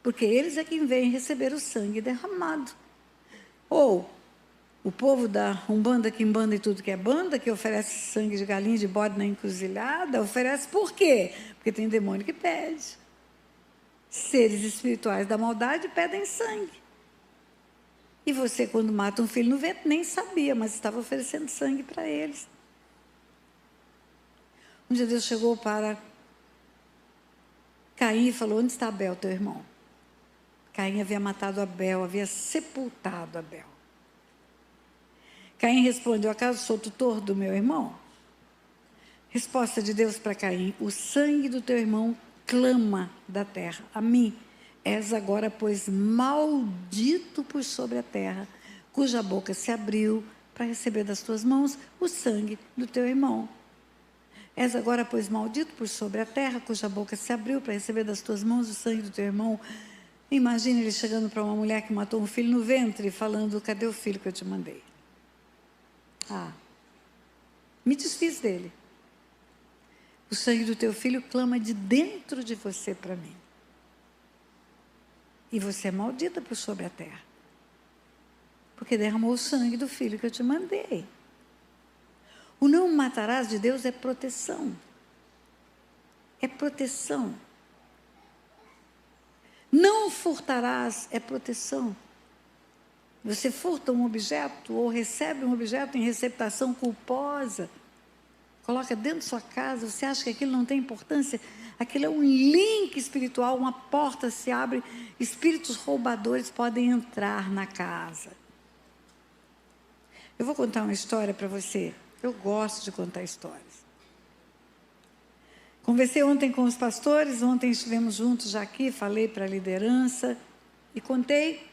Porque eles é quem vem receber o sangue derramado. Ou o povo da Umbanda, Quimbanda e tudo que é banda, que oferece sangue de galinha, de bode na encruzilhada, oferece por quê? Porque tem demônio que pede. Seres espirituais da maldade pedem sangue. E você, quando mata um filho no ventre, nem sabia, mas estava oferecendo sangue para eles. Um dia Deus chegou para Caim e falou, onde está Abel, teu irmão? Caim havia matado Abel, havia sepultado Abel. Caim respondeu, acaso sou tutor do meu irmão? Resposta de Deus para Caim, o sangue do teu irmão clama da terra a mim. És agora, pois, maldito por sobre a terra, cuja boca se abriu para receber das tuas mãos o sangue do teu irmão. És agora, pois, maldito por sobre a terra, cuja boca se abriu para receber das tuas mãos o sangue do teu irmão. Imagine ele chegando para uma mulher que matou um filho no ventre e falando, cadê o filho que eu te mandei? Ah, me desfiz dele. O sangue do teu filho clama de dentro de você para mim. E você é maldita por sobre a terra. Porque derramou o sangue do filho que eu te mandei. O não matarás de Deus é proteção. É proteção. Não furtarás é proteção. Você furta um objeto ou recebe um objeto em receptação culposa, coloca dentro de sua casa, você acha que aquilo não tem importância? Aquilo é um link espiritual, uma porta se abre, espíritos roubadores podem entrar na casa. Eu vou contar uma história para você. Eu gosto de contar histórias. Conversei ontem com os pastores, ontem estivemos juntos já aqui, falei para a liderança e contei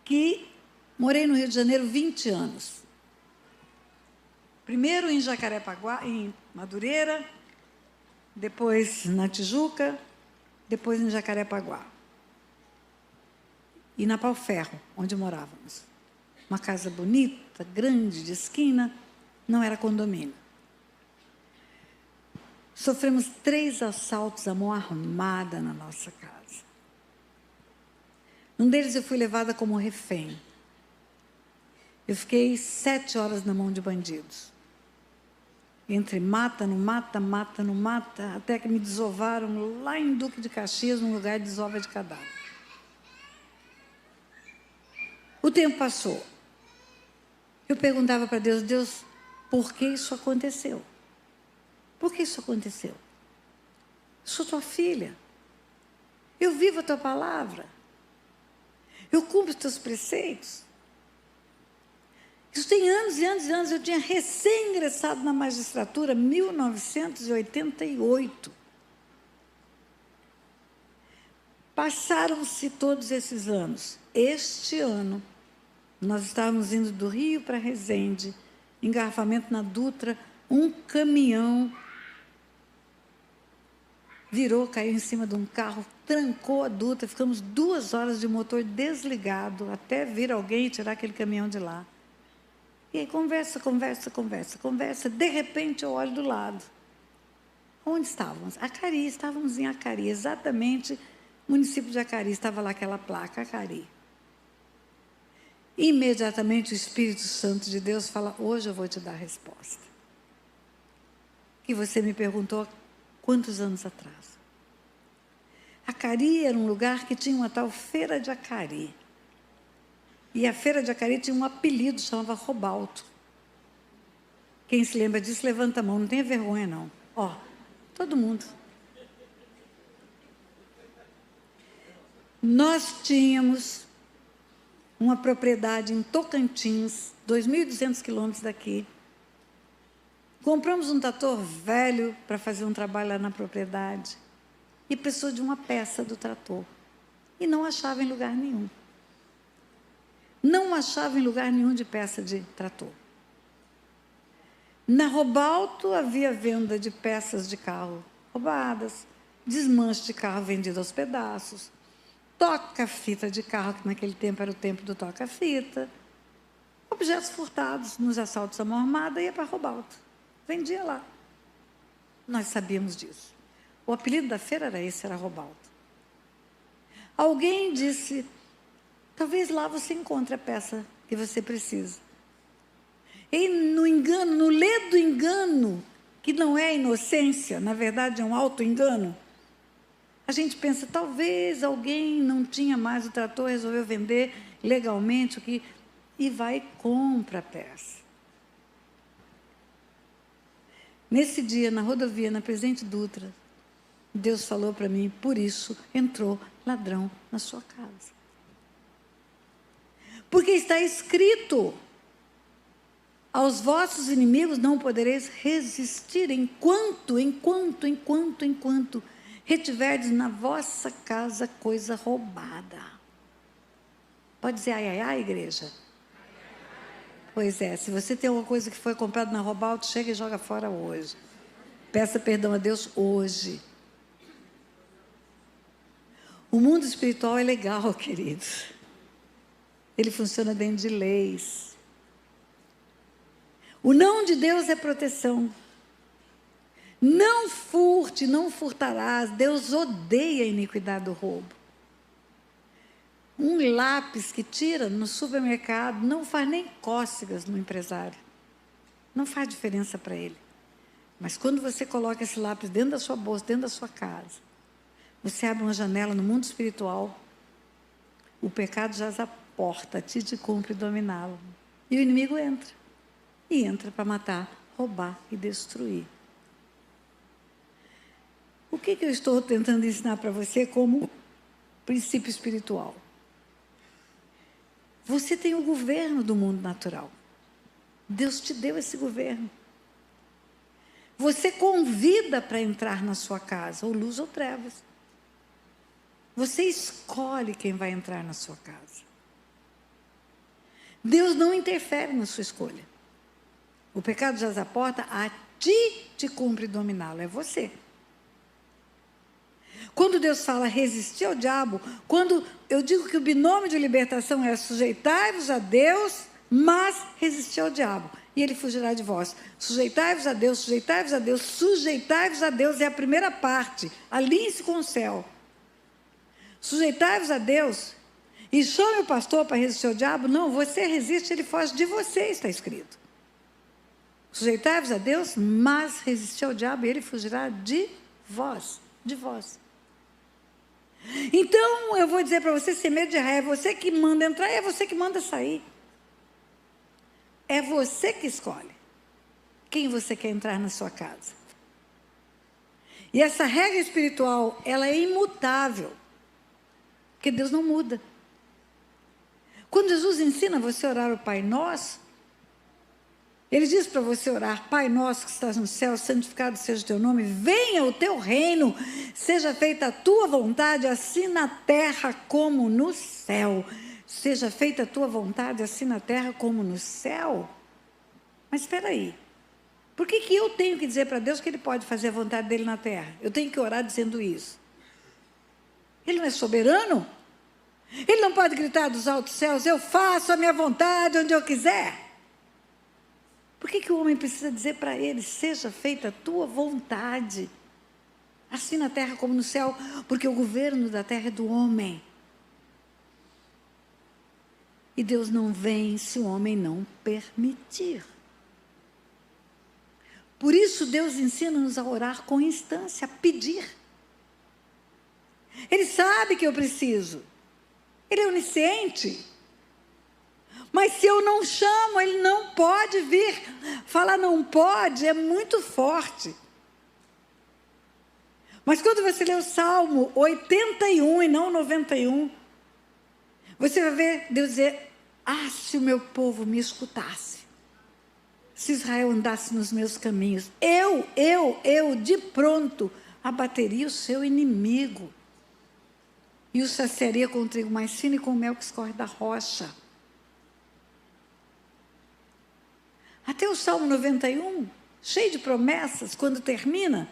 que morei no Rio de Janeiro 20 anos. Primeiro em Jacarepaguá, em Madureira, depois na Tijuca, depois em Jacarepaguá. E na Pau Ferro, onde morávamos. Uma casa bonita, grande, de esquina, não era condomínio. Sofremos 3 assaltos à mão armada na nossa casa. Num deles eu fui levada como refém. Eu fiquei 7 horas na mão de bandidos. Entre mata, não mata, mata, não mata, até que me desovaram lá em Duque de Caxias, num lugar de desova de cadáver. O tempo passou. Eu perguntava para Deus, Deus, por que isso aconteceu? Por que isso aconteceu? Eu sou tua filha. Eu vivo a tua palavra. Eu cumpro os teus preceitos. Isso tem anos e anos e anos. Eu tinha recém-ingressado na magistratura, 1988. Passaram-se todos esses anos. Este ano, nós estávamos indo do Rio para Resende, engarrafamento na Dutra, um caminhão virou, caiu em cima de um carro, trancou a Dutra, ficamos 2 horas de motor desligado, até vir alguém e tirar aquele caminhão de lá. E aí conversa, de repente eu olho do lado. Onde estávamos? Acari, estávamos em Acari, exatamente, município de Acari, estava lá aquela placa, Acari. Imediatamente o Espírito Santo de Deus fala, hoje eu vou te dar a resposta. Que você me perguntou quantos anos atrás? Acari era um lugar que tinha uma tal Feira de Acari. E a Feira de Acari tinha um apelido, chamava Robalto. Quem se lembra disso, levanta a mão, não tenha vergonha não. Ó, todo mundo. Nós tínhamos uma propriedade em Tocantins, 2.200 quilômetros daqui. Compramos um trator velho para fazer um trabalho lá na propriedade. E precisou de uma peça do trator. E não achava em lugar nenhum. Não achava em lugar nenhum de peça de trator. Na Robalto havia venda de peças de carro roubadas, desmanche de carro vendido aos pedaços, toca-fita de carro, que naquele tempo era o tempo do toca-fita, objetos furtados nos assaltos à mão armada, ia para Robalto. Vendia lá. Nós sabíamos disso. O apelido da feira era esse, era Robalto. Alguém disse, talvez lá você encontre a peça que você precisa. E no engano, no ledo engano, que não é inocência, na verdade é um auto-engano, a gente pensa, talvez alguém não tinha mais o trator, resolveu vender legalmente o que, e vai e compra a peça. Nesse dia, na rodovia, na Presidente Dutra, Deus falou para mim, por isso entrou ladrão na sua casa. Porque está escrito, aos vossos inimigos não podereis resistir enquanto retiverdes na vossa casa coisa roubada. Pode dizer ai, ai, ai, igreja? Pois é, se você tem alguma coisa que foi comprada na Robalto, chega e joga fora hoje. Peça perdão a Deus hoje. O mundo espiritual é legal, queridos. Ele funciona dentro de leis. O não de Deus é proteção. Não furte, não furtarás. Deus odeia a iniquidade do roubo. Um lápis que tira no supermercado não faz nem cócegas no empresário. Não faz diferença para ele. Mas quando você coloca esse lápis dentro da sua bolsa, dentro da sua casa, você abre uma janela no mundo espiritual, o pecado jaz à porta, a ti te cumpre dominá-lo. E o inimigo entra. E entra para matar, roubar e destruir. O que eu estou tentando ensinar para você como princípio espiritual? Você tem o governo do mundo natural. Deus te deu esse governo. Você convida para entrar na sua casa, ou luz ou trevas. Você escolhe quem vai entrar na sua casa. Deus não interfere na sua escolha. O pecado jaz à porta, a ti te cumpre dominá-lo, é você. Quando Deus fala resistir ao diabo, quando eu digo que o binômio de libertação é sujeitai-vos a Deus, mas resistir ao diabo, e ele fugirá de vós. Sujeitai-vos a Deus, sujeitai-vos a Deus, sujeitai-vos a Deus, é a primeira parte, alinhe-se com o céu. Sujeitai-vos a Deus, e chame o pastor para resistir ao diabo. Não, você resiste, ele foge de você, está escrito. Sujeitai-vos a Deus, mas resistir ao diabo, e ele fugirá de vós, de vós. Então, eu vou dizer para você, sem medo de errar, é você que manda entrar, é você que manda sair. É você que escolhe quem você quer entrar na sua casa. E essa regra espiritual, ela é imutável, porque Deus não muda. Quando Jesus ensina você a orar o Pai Nosso, Ele diz para você orar: Pai Nosso que estás no céu, santificado seja o teu nome, venha o teu reino, seja feita a tua vontade, assim na terra como no céu. Seja feita a tua vontade, assim na terra como no céu. Mas espera aí, por que eu tenho que dizer para Deus que Ele pode fazer a vontade dEle na terra? Eu tenho que orar dizendo isso. Ele não é soberano? Ele não pode gritar dos altos céus: eu faço a minha vontade onde eu quiser? Por que o homem precisa dizer para ele: seja feita a tua vontade, assim na terra como no céu? Porque o governo da terra é do homem. E Deus não vem se o homem não permitir. Por isso Deus ensina-nos a orar com instância, a pedir. Ele sabe que eu preciso. Ele é onisciente. Mas se eu não chamo, Ele não pode vir. Falar não pode é muito forte. Mas quando você lê o Salmo 81 e não 91, você vai ver Deus dizer: ah, se o meu povo me escutasse, se Israel andasse nos meus caminhos, eu, de pronto, abateria o seu inimigo e o saciaria com o trigo mais fino e com o mel que escorre da rocha. Até o Salmo 91, cheio de promessas, quando termina,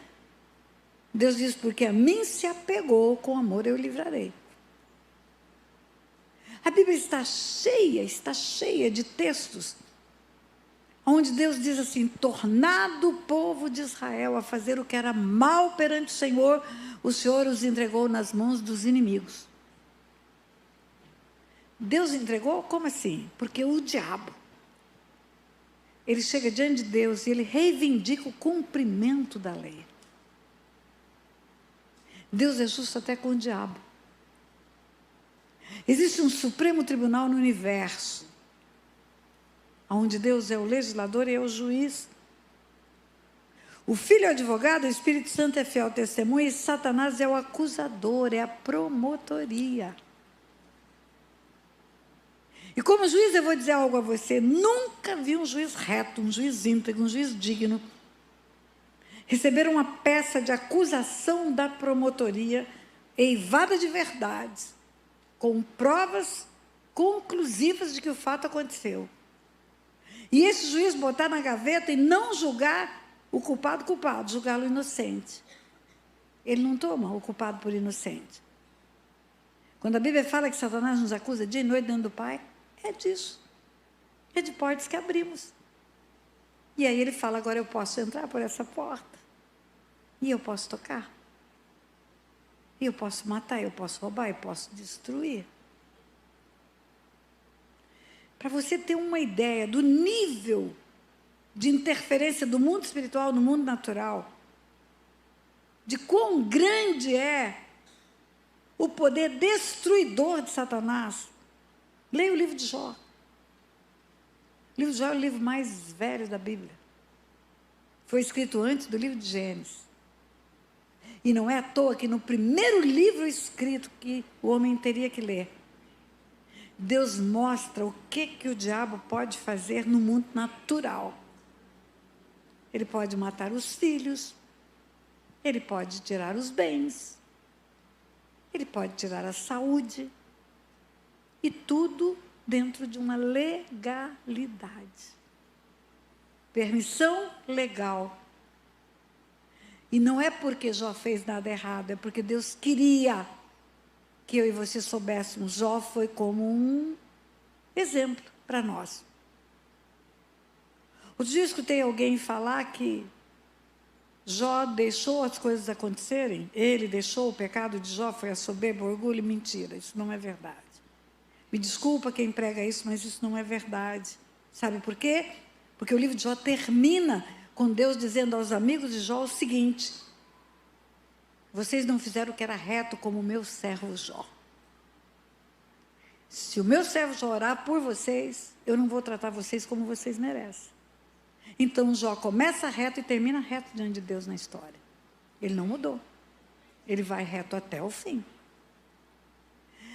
Deus diz: porque a mim se apegou, com amor eu o livrarei. A Bíblia está cheia de textos, onde Deus diz assim: tornado o povo de Israel a fazer o que era mal perante o Senhor os entregou nas mãos dos inimigos. Deus entregou? Como assim? Porque o diabo, ele chega diante de Deus e ele reivindica o cumprimento da lei. Deus é justo até com o diabo. Existe um supremo tribunal no universo, onde Deus é o legislador e é o juiz. O Filho é o advogado, o Espírito Santo é fiel testemunha, e Satanás é o acusador, é a promotoria. E como juiz eu vou dizer algo a você: nunca vi um juiz reto, um juiz íntegro, um juiz digno receber uma peça de acusação da promotoria, eivada de verdades, com provas conclusivas de que o fato aconteceu. E esse juiz botar na gaveta e não julgar o culpado, julgá-lo inocente. Ele não toma o culpado por inocente. Quando a Bíblia fala que Satanás nos acusa dia e noite dentro do Pai, é disso. É de portas que abrimos. E aí ele fala: agora eu posso entrar por essa porta. E eu posso tocar. E eu posso matar, eu posso roubar, eu posso destruir. Para você ter uma ideia do nível de interferência do mundo espiritual no mundo natural, de quão grande é o poder destruidor de Satanás, leia o livro de Jó. O livro de Jó é o livro mais velho da Bíblia. Foi escrito antes do livro de Gênesis. E não é à toa que no primeiro livro escrito que o homem teria que ler, Deus mostra o que o diabo pode fazer no mundo natural. ele pode matar os filhos, ele pode tirar os bens, ele pode tirar a saúde, e tudo dentro de uma legalidade. Permissão legal. E não é porque Jó fez nada errado, é porque Deus queria que eu e você soubéssemos. Jó foi como um exemplo para nós. Outro dia eu escutei alguém falar que Jó deixou as coisas acontecerem, ele deixou o pecado de Jó, foi a soberba, o orgulho. Mentira, isso não é verdade. Me desculpa quem prega isso, mas isso não é verdade. Sabe por quê? Porque o livro de Jó termina com Deus dizendo aos amigos de Jó o seguinte: vocês não fizeram o que era reto como o meu servo Jó. Se o meu servo Jó orar por vocês, eu não vou tratar vocês como vocês merecem. Então Jó começa reto e termina reto diante de Deus na história. Ele não mudou. Ele vai reto até o fim.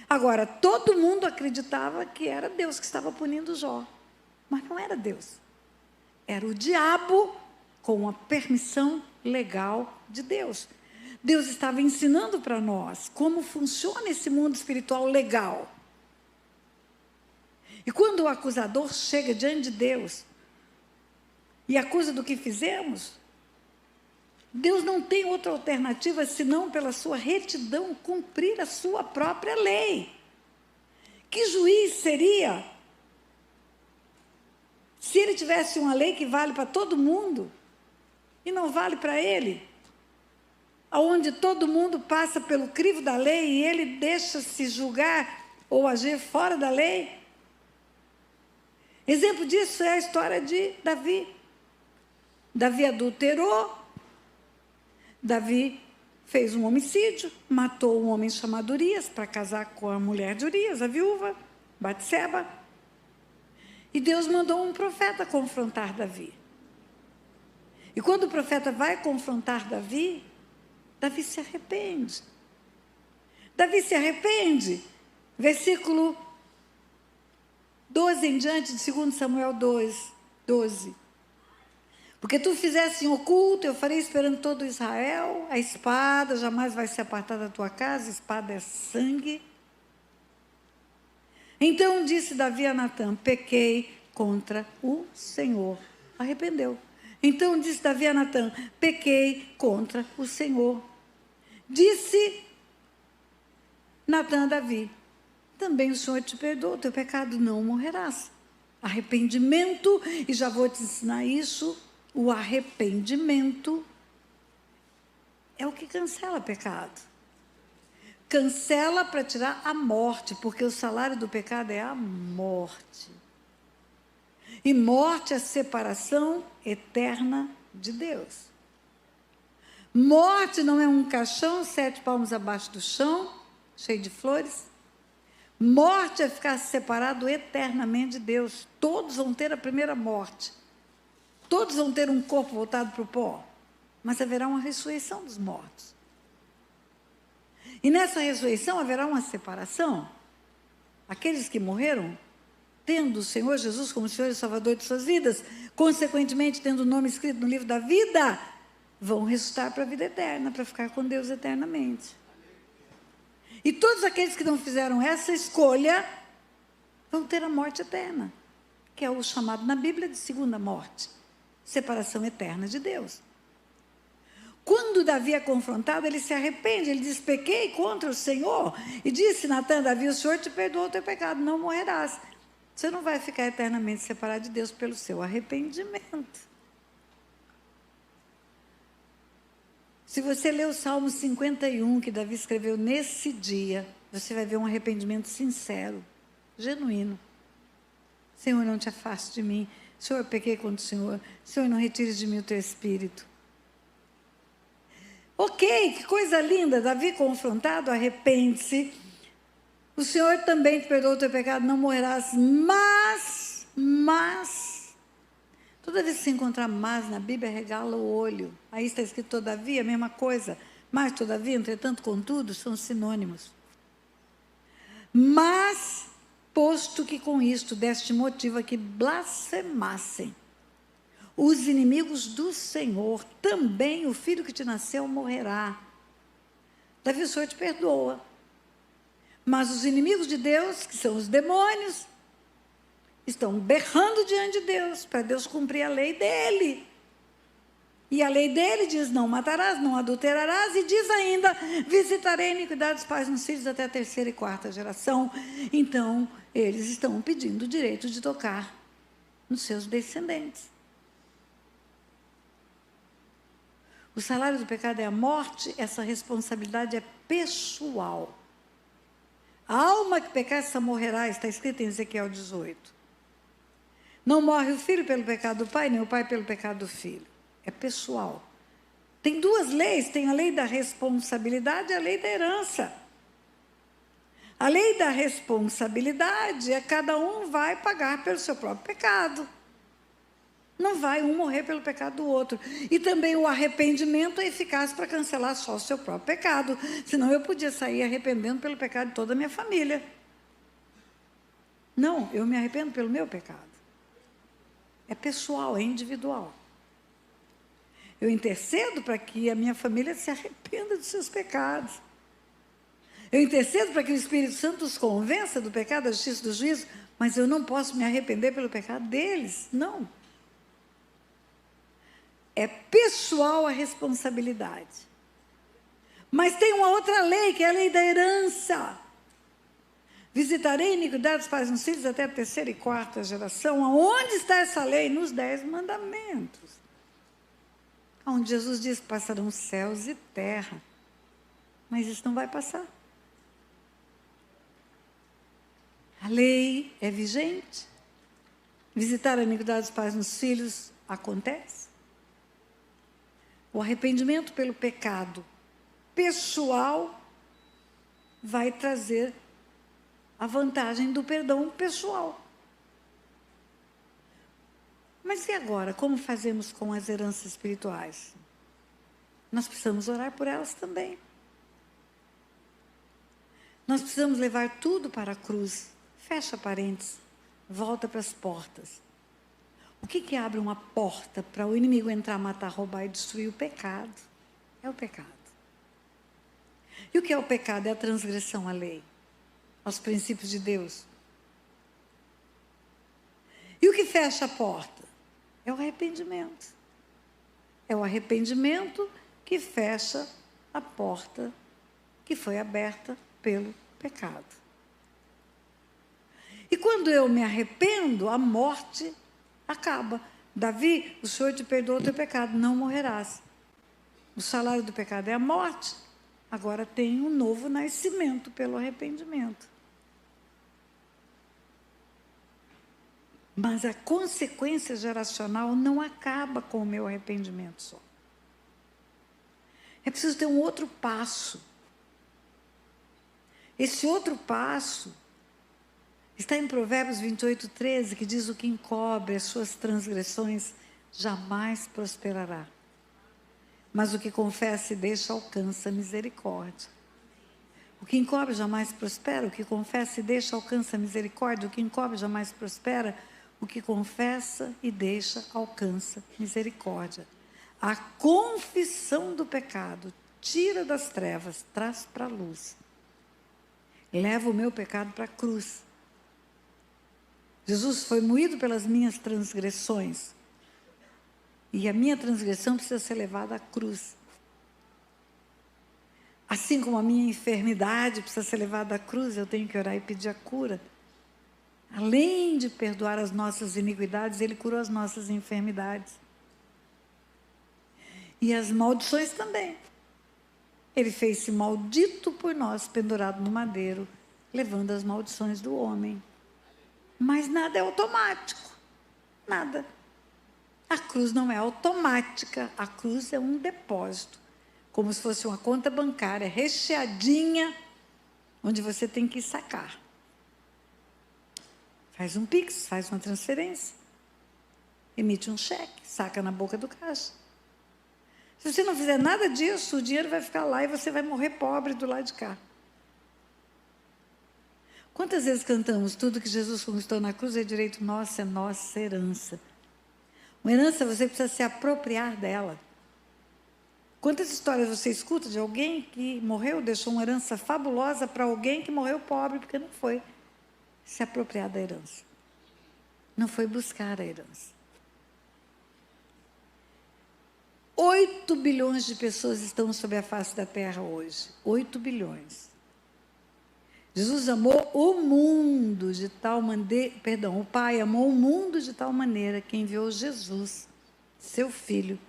Agora, todo mundo acreditava que era Deus que estava punindo Jó. Mas não era Deus. Era o diabo com a permissão legal de Deus. Deus estava ensinando para nós como funciona esse mundo espiritual legal. E quando o acusador chega diante de Deus e acusa do que fizemos, Deus não tem outra alternativa senão, pela sua retidão, cumprir a sua própria lei. Que juiz seria se ele tivesse uma lei que vale para todo mundo e não vale para ele? Onde todo mundo passa pelo crivo da lei e ele deixa-se julgar ou agir fora da lei? Exemplo disso é a história de Davi. Davi adulterou, Davi fez um homicídio, matou um homem chamado Urias para casar com a mulher de Urias, a viúva, Batseba. E Deus mandou um profeta confrontar Davi. E quando o profeta vai confrontar Davi, Davi se arrepende. Davi se arrepende. Versículo 12 em diante de 2 Samuel 12. Porque tu fizeste em oculto, eu farei esperando todo Israel, a espada jamais vai se apartar da tua casa, a espada é sangue. Então disse Davi a Natã: pequei contra o Senhor. Arrependeu. Então disse Davi a Natã: pequei contra o Senhor. Disse Natã a Davi: também o Senhor te perdoa, o teu pecado não morrerás. Arrependimento, e já vou te ensinar isso, o arrependimento é o que cancela pecado. Cancela para tirar a morte, porque o salário do pecado é a morte. E morte é separação eterna de Deus. Morte não é um caixão, 7 palmos abaixo do chão, cheio de flores. Morte é ficar separado eternamente de Deus. Todos vão ter a primeira morte. Todos vão ter um corpo voltado para o pó. Mas haverá uma ressurreição dos mortos. E nessa ressurreição haverá uma separação. Aqueles que morreram, tendo o Senhor Jesus como Senhor e Salvador de suas vidas, consequentemente tendo o nome escrito no livro da vida, vão ressuscitar para a vida eterna, para ficar com Deus eternamente. E todos aqueles que não fizeram essa escolha vão ter a morte eterna, que é o chamado na Bíblia de segunda morte, separação eterna de Deus. Quando Davi é confrontado, ele se arrepende, ele diz: pequei contra o Senhor. E disse Natã a Davi: o Senhor te perdoou o teu pecado, não morrerás. Você não vai ficar eternamente separado de Deus pelo seu arrependimento. Se você ler o Salmo 51, que Davi escreveu nesse dia, você vai ver um arrependimento sincero, genuíno. Senhor, não te afaste de mim. Senhor, eu pequei contra o Senhor. Senhor, não retires de mim o teu espírito. Ok, que coisa linda. Davi confrontado, arrepende-se. O Senhor também te perdoou o teu pecado, não morrerás. Mas, toda vez que você encontrar mas na Bíblia, regala o olho. Aí está escrito todavia, a mesma coisa. Mas, todavia, entretanto, contudo, são sinônimos. Mas, posto que com isto deste motivo a que blasfemassem, os inimigos do Senhor, também o filho que te nasceu morrerá. Davi, o Senhor te perdoa. Mas os inimigos de Deus, que são os demônios, estão berrando diante de Deus, para Deus cumprir a lei dele. E a lei dele diz, não matarás, não adulterarás, e diz ainda, visitarei a iniquidade dos pais nos filhos até a 3ª e 4ª geração. Então, eles estão pedindo o direito de tocar nos seus descendentes. O salário do pecado é a morte, essa responsabilidade é pessoal. A alma que pecar, essa morrerá, está escrito em Ezequiel 18. Não morre o filho pelo pecado do pai, nem o pai pelo pecado do filho. É pessoal. Tem duas leis, tem a lei da responsabilidade e a lei da herança. A lei da responsabilidade é cada um vai pagar pelo seu próprio pecado. Não vai um morrer pelo pecado do outro. E também o arrependimento é eficaz para cancelar só o seu próprio pecado. Senão eu podia sair arrependendo pelo pecado de toda a minha família. Não, eu me arrependo pelo meu pecado. É pessoal, é individual. Eu intercedo para que a minha família se arrependa dos seus pecados. Eu intercedo para que o Espírito Santo os convença do pecado, da justiça e do juízo, mas eu não posso me arrepender pelo pecado deles. Não. É pessoal a responsabilidade. Mas tem uma outra lei, que é a lei da herança. Visitarei a iniquidade dos pais nos filhos até a 3ª e 4ª geração. Aonde está essa lei? Nos 10 mandamentos. Onde Jesus diz que passarão céus e terra. Mas isso não vai passar. A lei é vigente. Visitar a iniquidade dos pais nos filhos acontece. O arrependimento pelo pecado pessoal vai trazer a vantagem do perdão pessoal. Mas e agora? Como fazemos com as heranças espirituais? Nós precisamos orar por elas também. Nós precisamos levar tudo para a cruz. Fecha parênteses, volta para as portas. O que abre uma porta para o inimigo entrar, matar, roubar e destruir? O pecado. É o pecado. E o que é o pecado? É a transgressão à lei, aos princípios de Deus. E o que fecha a porta? É o arrependimento. É o arrependimento que fecha a porta que foi aberta pelo pecado. E quando eu me arrependo, a morte acaba. Davi, o Senhor te perdoou o teu pecado, não morrerás. O salário do pecado é a morte. Agora tem um novo nascimento pelo arrependimento. Mas a consequência geracional não acaba com o meu arrependimento só. É preciso ter um outro passo. Esse outro passo está em Provérbios 28:13, que diz: o que encobre as suas transgressões jamais prosperará. Mas o que confessa e deixa alcança misericórdia. O que encobre jamais prospera, o que confessa e deixa alcança misericórdia. O que encobre jamais prospera, o que confessa e deixa alcança misericórdia. A confissão do pecado tira das trevas, traz para a luz. Leva o meu pecado para a cruz. Jesus foi moído pelas minhas transgressões. E a minha transgressão precisa ser levada à cruz. Assim como a minha enfermidade precisa ser levada à cruz, eu tenho que orar e pedir a cura. Além de perdoar as nossas iniquidades, Ele curou as nossas enfermidades. E as maldições também. Ele fez-se maldito por nós, pendurado no madeiro, levando as maldições do homem. Mas nada é automático. Nada. A cruz não é automática. A cruz é um depósito. Como se fosse uma conta bancária recheadinha, onde você tem que sacar. Faz um Pix, faz uma transferência. Emite um cheque, saca na boca do caixa. Se você não fizer nada disso, o dinheiro vai ficar lá e você vai morrer pobre do lado de cá. Quantas vezes cantamos tudo que Jesus conquistou na cruz é direito nosso, é nossa herança. Uma herança, você precisa se apropriar dela. Quantas histórias você escuta de alguém que morreu, deixou uma herança fabulosa para alguém que morreu pobre, porque não foi se apropriar da herança. Não foi buscar a herança. 8 bilhões de pessoas estão sobre a face da terra hoje. 8 bilhões. Jesus amou o mundo de tal maneira, o Pai amou o mundo de tal maneira que enviou Jesus, seu Filho,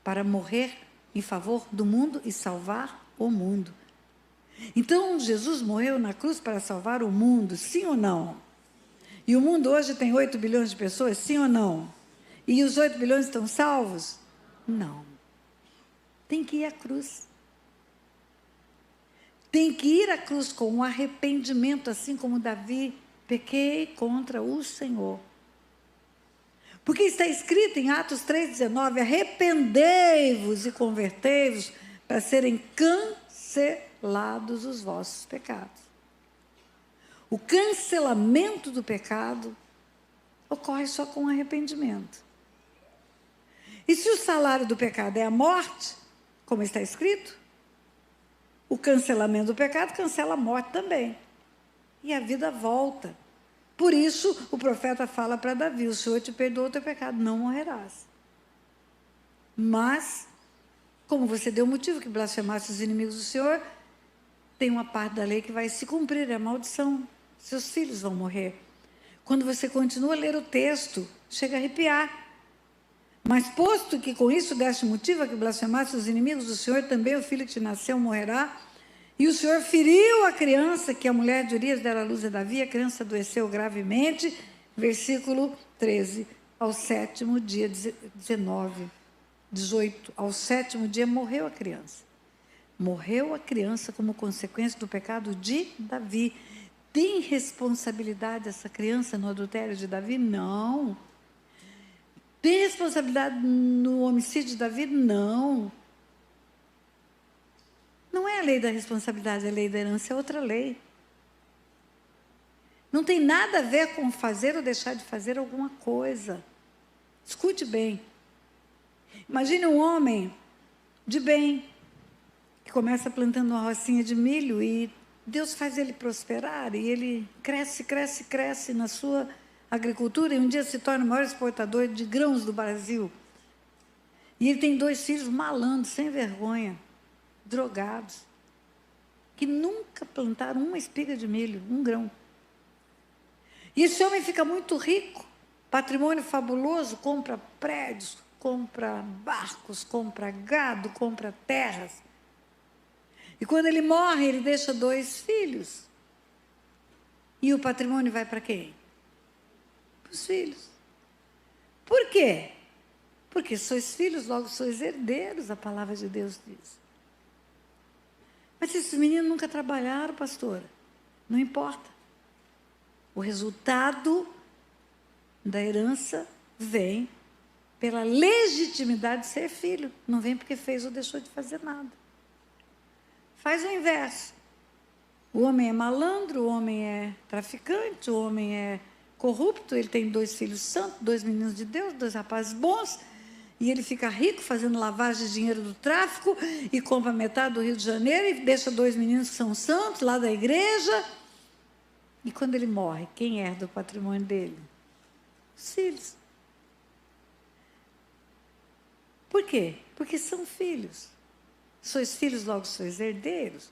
para morrer em favor do mundo e salvar o mundo. Então, Jesus morreu na cruz para salvar o mundo, sim ou não? E o mundo hoje tem 8 bilhões de pessoas, sim ou não? E os 8 bilhões estão salvos? Não. Tem que ir à cruz. Tem que ir à cruz com um arrependimento, assim como Davi, pequei contra o Senhor. Porque está escrito em Atos 3,19, arrependei-vos e convertei-vos para serem cancelados os vossos pecados. O cancelamento do pecado ocorre só com arrependimento. E se o salário do pecado é a morte, como está escrito, o cancelamento do pecado cancela a morte também. E a vida volta. Por isso, o profeta fala para Davi, o Senhor te perdoou o teu pecado, não morrerás. Mas, como você deu motivo que blasfemasse os inimigos do Senhor, tem uma parte da lei que vai se cumprir, é a maldição. Seus filhos vão morrer. Quando você continua a ler o texto, chega a arrepiar. Mas posto que com isso deste motivo a que blasfemasse os inimigos do Senhor, também o filho que te nasceu morrerá. E o Senhor feriu a criança que a mulher de Urias dera à luz a Davi, a criança adoeceu gravemente, versículo 13, ao 7º dia, 18, ao 7º dia morreu a criança. Morreu a criança como consequência do pecado de Davi. Tem responsabilidade essa criança no adultério de Davi? Não. Tem responsabilidade no homicídio de Davi? Não. Não é a lei da responsabilidade, a lei da herança é outra lei. Não tem nada a ver com fazer ou deixar de fazer alguma coisa. Escute bem. Imagine um homem de bem, que começa plantando uma rocinha de milho e Deus faz ele prosperar e ele cresce, cresce, cresce na sua agricultura e um dia se torna o maior exportador de grãos do Brasil. E ele tem 2 filhos malandros, sem vergonha, drogados, que nunca plantaram uma espiga de milho, um grão. E esse homem fica muito rico, patrimônio fabuloso, compra prédios, compra barcos, compra gado, compra terras. E quando ele morre, ele deixa 2 filhos. E o patrimônio vai para quem? Para os filhos. Por quê? Porque sois filhos, logo sois herdeiros, a palavra de Deus diz. Mas esses meninos nunca trabalharam, pastora. Não importa. O resultado da herança vem pela legitimidade de ser filho. Não vem porque fez ou deixou de fazer nada. Faz o inverso. O homem é malandro, o homem é traficante, o homem é corrupto, ele tem 2 filhos santos, 2 meninos de Deus, 2 rapazes bons, e ele fica rico fazendo lavagem de dinheiro do tráfico e compra metade do Rio de Janeiro e deixa 2 meninos que são santos lá da igreja. E quando ele morre, quem herda o patrimônio dele? Os filhos. Por quê? Porque são filhos. Sois filhos, logo sois herdeiros.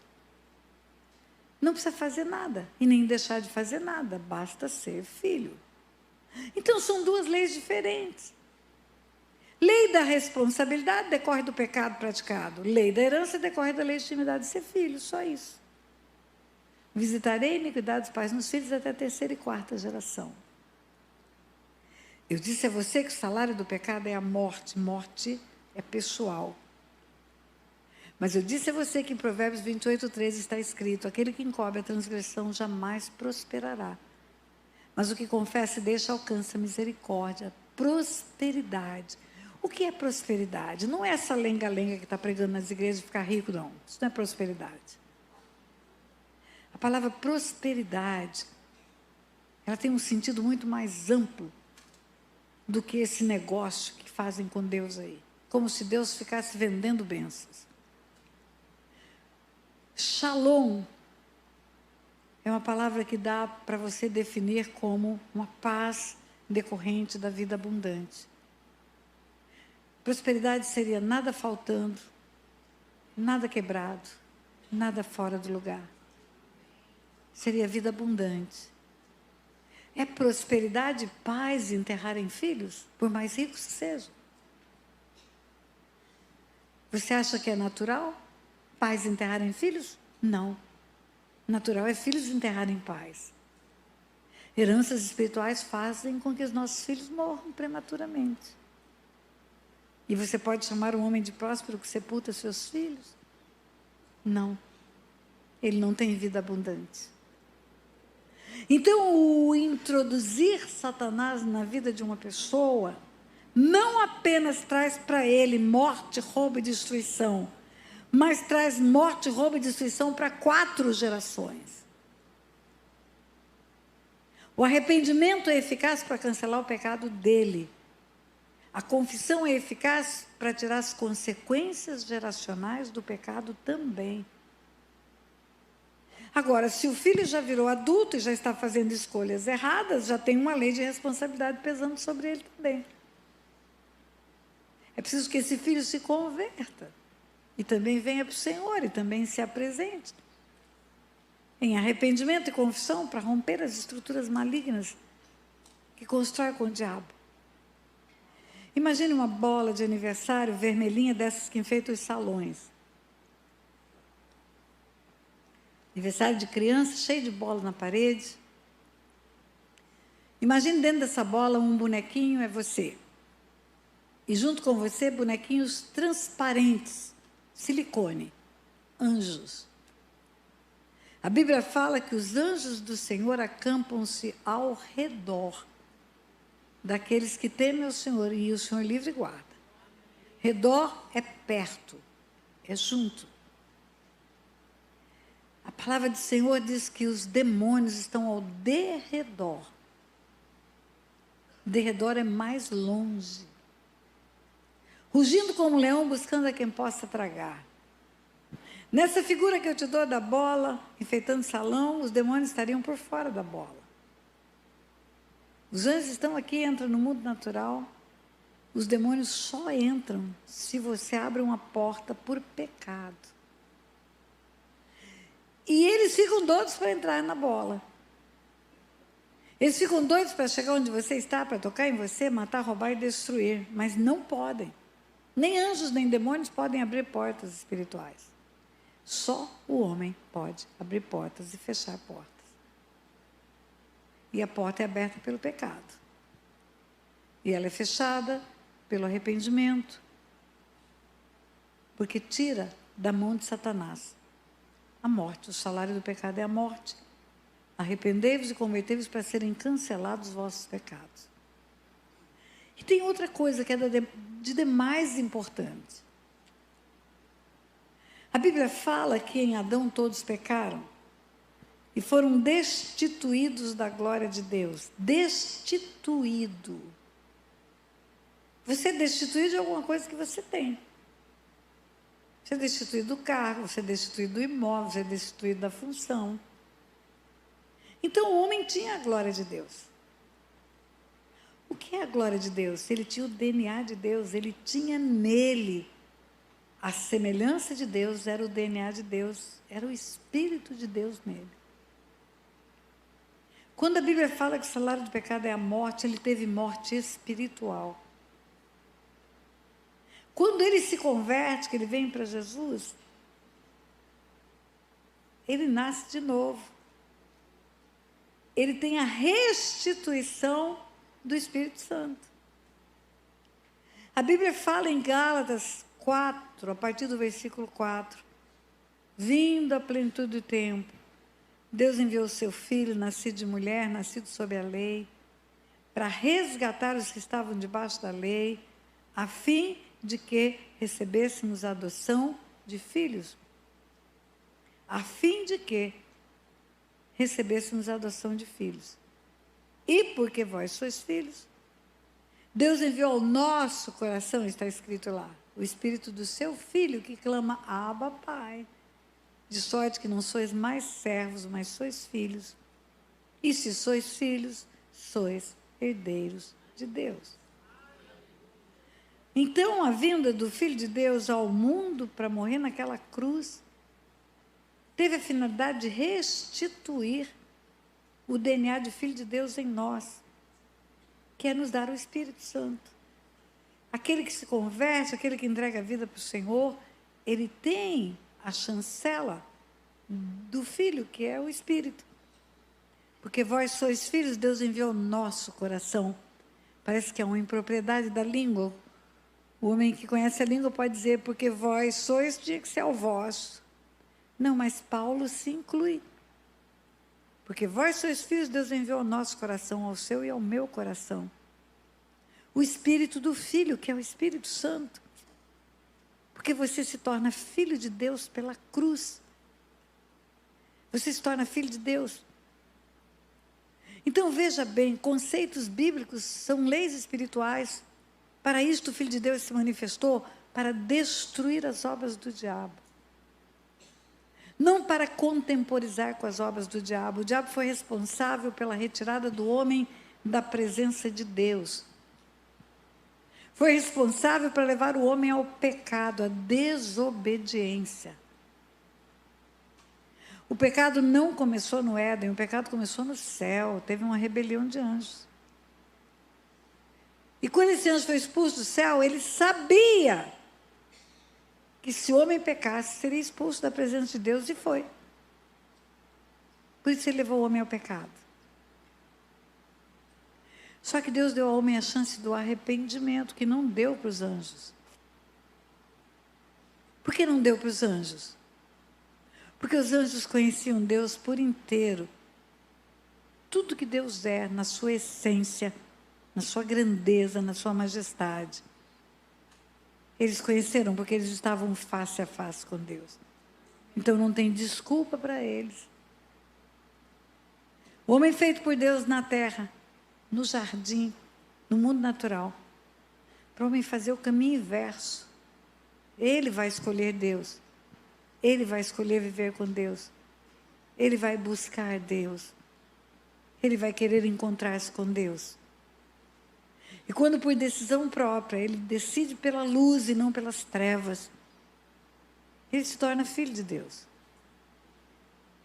Não precisa fazer nada e nem deixar de fazer nada, basta ser filho. Então são 2 leis diferentes. Lei da responsabilidade decorre do pecado praticado. Lei da herança decorre da legitimidade de ser filho, só isso. Visitarei a iniquidade dos pais nos filhos até a 3ª e 4ª geração. Eu disse a você que o salário do pecado é a morte. Morte é pessoal. Mas eu disse a você que em Provérbios 28:13 está escrito: aquele que encobre a transgressão jamais prosperará. Mas o que confessa e deixa alcança misericórdia, prosperidade. O que é prosperidade? Não é essa lenga-lenga que está pregando nas igrejas de ficar rico, não. Isso não é prosperidade. A palavra prosperidade, ela tem um sentido muito mais amplo do que esse negócio que fazem com Deus aí, como se Deus ficasse vendendo bênçãos. Shalom é uma palavra que dá para você definir como uma paz decorrente da vida abundante. Prosperidade seria nada faltando, nada quebrado, nada fora do lugar. Seria vida abundante. É prosperidade e paz enterrarem filhos, por mais ricos que sejam. Você acha que é natural pais enterrarem filhos? Não. Natural é filhos enterrarem pais. Heranças espirituais fazem com que os nossos filhos morram prematuramente. E você pode chamar um homem de próspero que sepulta seus filhos? Não. Ele não tem vida abundante. Então, o introduzir Satanás na vida de uma pessoa não apenas traz para ele morte, roubo e destruição, mas traz morte, roubo e destruição para 4 gerações. O arrependimento é eficaz para cancelar o pecado dele. A confissão é eficaz para tirar as consequências geracionais do pecado também. Agora, se o filho já virou adulto e já está fazendo escolhas erradas, já tem uma lei de responsabilidade pesando sobre ele também. É preciso que esse filho se converta e também venha para o Senhor e também se apresente em arrependimento e confissão para romper as estruturas malignas que constrói com o diabo. Imagine uma bola de aniversário vermelhinha dessas que enfeitam os salões. Aniversário de criança, cheio de bola na parede. Imagine dentro dessa bola um bonequinho, é você. E junto com você, bonequinhos transparentes, silicone, anjos. A Bíblia fala que os anjos do Senhor acampam-se ao redor daqueles que temem o Senhor, e o Senhor livre e guarda. Redor é perto, é junto. A palavra do Senhor diz que os demônios estão ao derredor. Derredor é mais longe. Rugindo como um leão, buscando a quem possa tragar. Nessa figura que eu te dou da bola, enfeitando o salão, os demônios estariam por fora da bola. Os anjos estão aqui, entram no mundo natural. Os demônios só entram se você abre uma porta por pecado. E eles ficam doidos para entrar na bola. Eles ficam doidos para chegar onde você está, para tocar em você, matar, roubar e destruir. Mas não podem. Nem anjos, nem demônios podem abrir portas espirituais. Só o homem pode abrir portas e fechar portas. E a porta é aberta pelo pecado. E ela é fechada pelo arrependimento. Porque tira da mão de Satanás a morte. O salário do pecado é a morte. Arrependei-vos e convertei-vos para serem cancelados os vossos pecados. E tem outra coisa que é de demais importante. A Bíblia fala que em Adão todos pecaram e foram destituídos da glória de Deus. Destituído. Você é destituído de alguma coisa que você tem. Você é destituído do cargo, você é destituído do imóvel, você é destituído da função. Então o homem tinha a glória de Deus. O que é a glória de Deus? Ele tinha o DNA de Deus, ele tinha nele. A semelhança de Deus era o DNA de Deus, era o Espírito de Deus nele. Quando a Bíblia fala que o salário do pecado é a morte, ele teve morte espiritual. Quando ele se converte, que ele vem para Jesus, ele nasce de novo. Ele tem a restituição do Espírito Santo. A Bíblia fala em Gálatas 4, a partir do versículo 4, vindo à plenitude do tempo, Deus enviou o seu Filho, nascido de mulher, nascido sob a lei, para resgatar os que estavam debaixo da lei, a fim de que recebêssemos a adoção de filhos. A fim de que recebêssemos a adoção de filhos. E porque vós sois filhos, Deus enviou ao nosso coração, está escrito lá, o Espírito do seu Filho, que clama, Abba, Pai. De sorte que não sois mais servos, mas sois filhos. E se sois filhos, sois herdeiros de Deus. Então, a vinda do Filho de Deus ao mundo para morrer naquela cruz teve a finalidade de restituir o DNA de Filho de Deus em nós, que é nos dar o Espírito Santo. Aquele que se converte, aquele que entrega a vida para o Senhor, ele tem a chancela do Filho, que é o Espírito. Porque vós sois filhos, Deus enviou o nosso coração. Parece que é uma impropriedade da língua. O homem que conhece a língua pode dizer, porque vós sois, tinha que ser o vosso. Não, mas Paulo se inclui. Porque vós sois filhos, Deus enviou o nosso coração, ao seu e ao meu coração. O Espírito do Filho, que é o Espírito Santo. Porque você se torna filho de Deus pela cruz. Você se torna filho de Deus. Então, veja bem, conceitos bíblicos são leis espirituais. Para isto o Filho de Deus se manifestou, para destruir as obras do diabo. Não para contemporizar com as obras do diabo. O diabo foi responsável pela retirada do homem da presença de Deus. Foi responsável para levar o homem ao pecado, à desobediência. O pecado não começou no Éden, o pecado começou no céu, teve uma rebelião de anjos. E quando esse anjo foi expulso do céu, ele sabia que se o homem pecasse, seria expulso da presença de Deus, e foi. Por isso ele levou o homem ao pecado. Só que Deus deu ao homem a chance do arrependimento, que não deu para os anjos. Por que não deu para os anjos? Porque os anjos conheciam Deus por inteiro. Tudo que Deus é, na sua essência, na sua grandeza, na sua majestade. Eles conheceram porque eles estavam face a face com Deus. Então não tem desculpa para eles. O homem feito por Deus na terra, no jardim, no mundo natural, para o homem fazer o caminho inverso. Ele vai escolher Deus. Ele vai escolher viver com Deus. Ele vai buscar Deus. Ele vai querer encontrar-se com Deus. E quando por decisão própria, ele decide pela luz e não pelas trevas, ele se torna filho de Deus.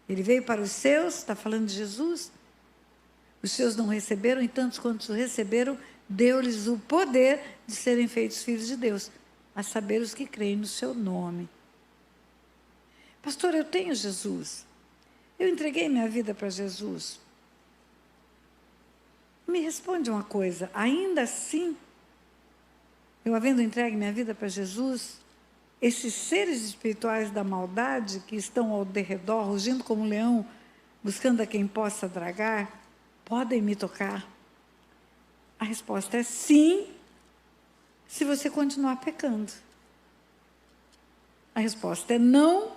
Ele veio para os seus, está falando de Jesus. Os seus não receberam, e tantos quantos o receberam, deu-lhes o poder de serem feitos filhos de Deus, a saber os que creem no seu nome. Pastor, eu tenho Jesus. Eu entreguei minha vida para Jesus. Me responde uma coisa, ainda assim, eu havendo entregue minha vida para Jesus, esses seres espirituais da maldade que estão ao derredor, rugindo como um leão, buscando a quem possa tragar, podem me tocar? A resposta é sim, se você continuar pecando. A resposta é não,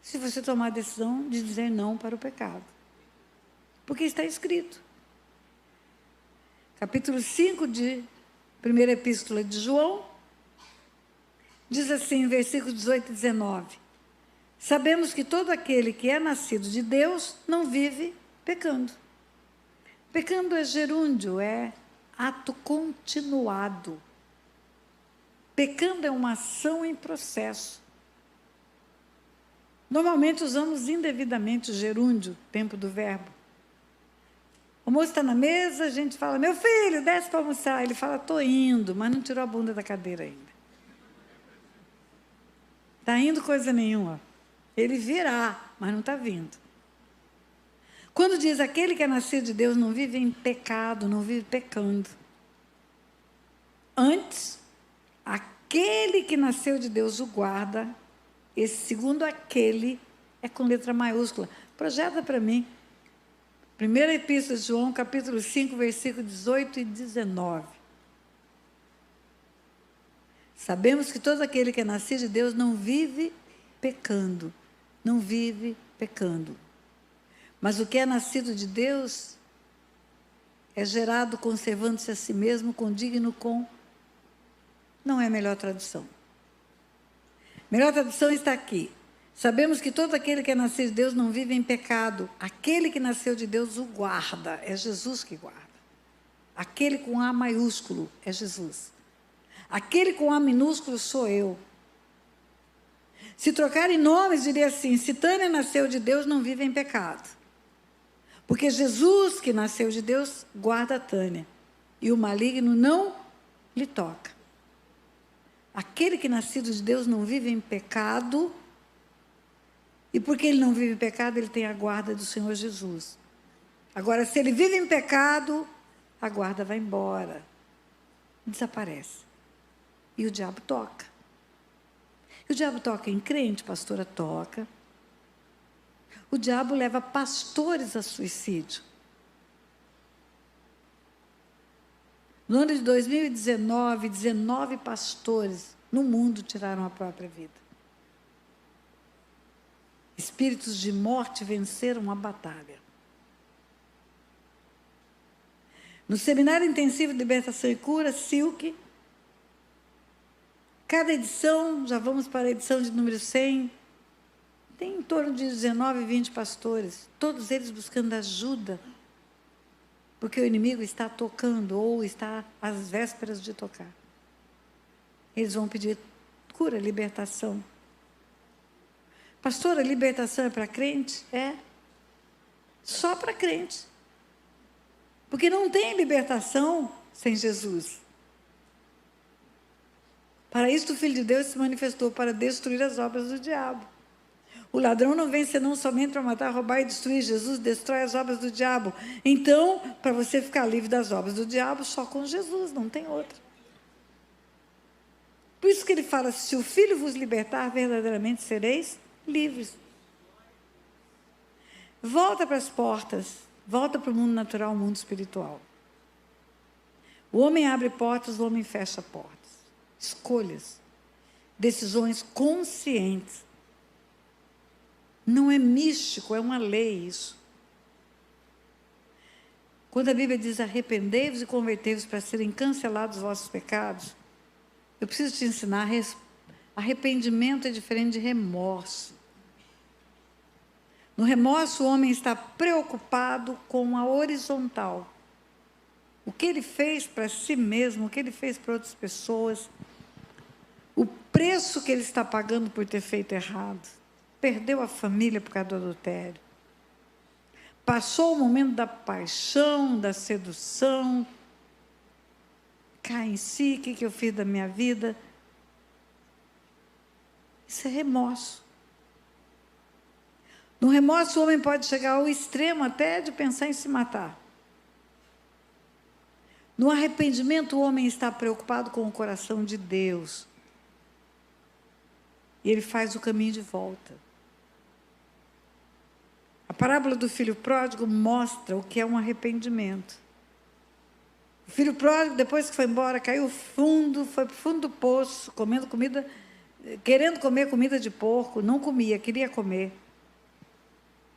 se você tomar a decisão de dizer não para o pecado. Porque está escrito. Capítulo 5 de primeira epístola de João, diz assim, versículos 18 e 19. Sabemos que todo aquele que é nascido de Deus não vive pecando. Pecando é gerúndio, é ato continuado. Pecando é uma ação em processo. Normalmente usamos indevidamente o gerúndio, tempo do verbo. O moço está na mesa, a gente fala, meu filho, desce para almoçar. Ele fala, estou indo, mas não tirou a bunda da cadeira ainda. Está indo coisa nenhuma. Ele virá, mas não está vindo. Quando diz aquele que é nascido de Deus não vive em pecado, não vive pecando. Antes, aquele que nasceu de Deus o guarda. Esse segundo aquele é com letra maiúscula. Projeta para mim. Primeira Epístola de João, capítulo 5, versículos 18 e 19. Sabemos que todo aquele que é nascido de Deus não vive pecando. Não vive pecando. Mas o que é nascido de Deus, é gerado conservando-se a si mesmo, condigno com... Não é a melhor tradução. A melhor tradução está aqui. Sabemos que todo aquele que é nascido de Deus não vive em pecado. Aquele que nasceu de Deus o guarda. É Jesus que guarda. Aquele com A maiúsculo é Jesus. Aquele com A minúsculo sou eu. Se trocarem nomes, diria assim: se Tânia nasceu de Deus, não vive em pecado. Porque Jesus, que nasceu de Deus, guarda a Tânia. E o maligno não lhe toca. Aquele que nascido de Deus não vive em pecado. E porque ele não vive em pecado, ele tem a guarda do Senhor Jesus. Agora, se ele vive em pecado, a guarda vai embora. Desaparece. E o diabo toca. E o diabo toca em crente, pastora, toca. O diabo leva pastores a suicídio. No ano de 2019, 19 pastores no mundo tiraram a própria vida. Espíritos de morte venceram a batalha. No Seminário Intensivo de Libertação e Cura, SILC, cada edição, já vamos para a edição de número 100, tem em torno de 19, 20 pastores, todos eles buscando ajuda, porque o inimigo está tocando, ou está às vésperas de tocar. Eles vão pedir cura, libertação. Pastora, libertação é para crente? É. Só para crente. Porque não tem libertação sem Jesus. Para isso o Filho de Deus se manifestou, para destruir as obras do diabo. O ladrão não vem senão somente para matar, roubar e destruir. Jesus destrói as obras do diabo. Então, para você ficar livre das obras do diabo, só com Jesus, não tem outra. Por isso que ele fala: se o Filho vos libertar, verdadeiramente sereis livres. Volta para as portas, volta para o mundo natural, o mundo espiritual. O homem abre portas, o homem fecha portas. Escolhas, decisões conscientes. Não é místico, é uma lei isso. Quando a Bíblia diz: arrependei-vos e convertei-vos para serem cancelados os vossos pecados, eu preciso te ensinar, arrependimento é diferente de remorso. No remorso, o homem está preocupado com a horizontal. O que ele fez para si mesmo, o que ele fez para outras pessoas, o preço que ele está pagando por ter feito errado. Perdeu a família por causa do adultério. Passou o momento da paixão, da sedução. Cai em si: o que eu fiz da minha vida? Isso é remorso. No remorso, o homem pode chegar ao extremo até de pensar em se matar. No arrependimento, o homem está preocupado com o coração de Deus. E ele faz o caminho de volta. A parábola do filho pródigo mostra o que é um arrependimento. O filho pródigo, depois que foi embora, caiu fundo, foi para o fundo do poço, comendo comida, querendo comer comida de porco, não comia, queria comer.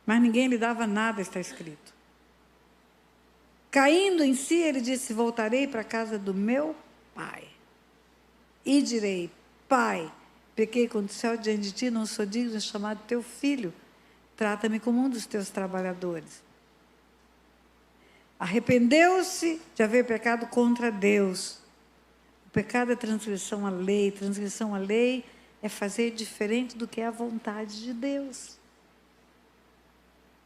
Mas ninguém lhe dava nada, está escrito. Caindo em si, ele disse: voltarei para a casa do meu pai. E direi: Pai, pequei contra o céu diante de ti, não sou digno de chamar teu filho. Trata-me como um dos teus trabalhadores. Arrependeu-se de haver pecado contra Deus. O pecado é transgressão à lei. Transgressão à lei é fazer diferente do que é a vontade de Deus.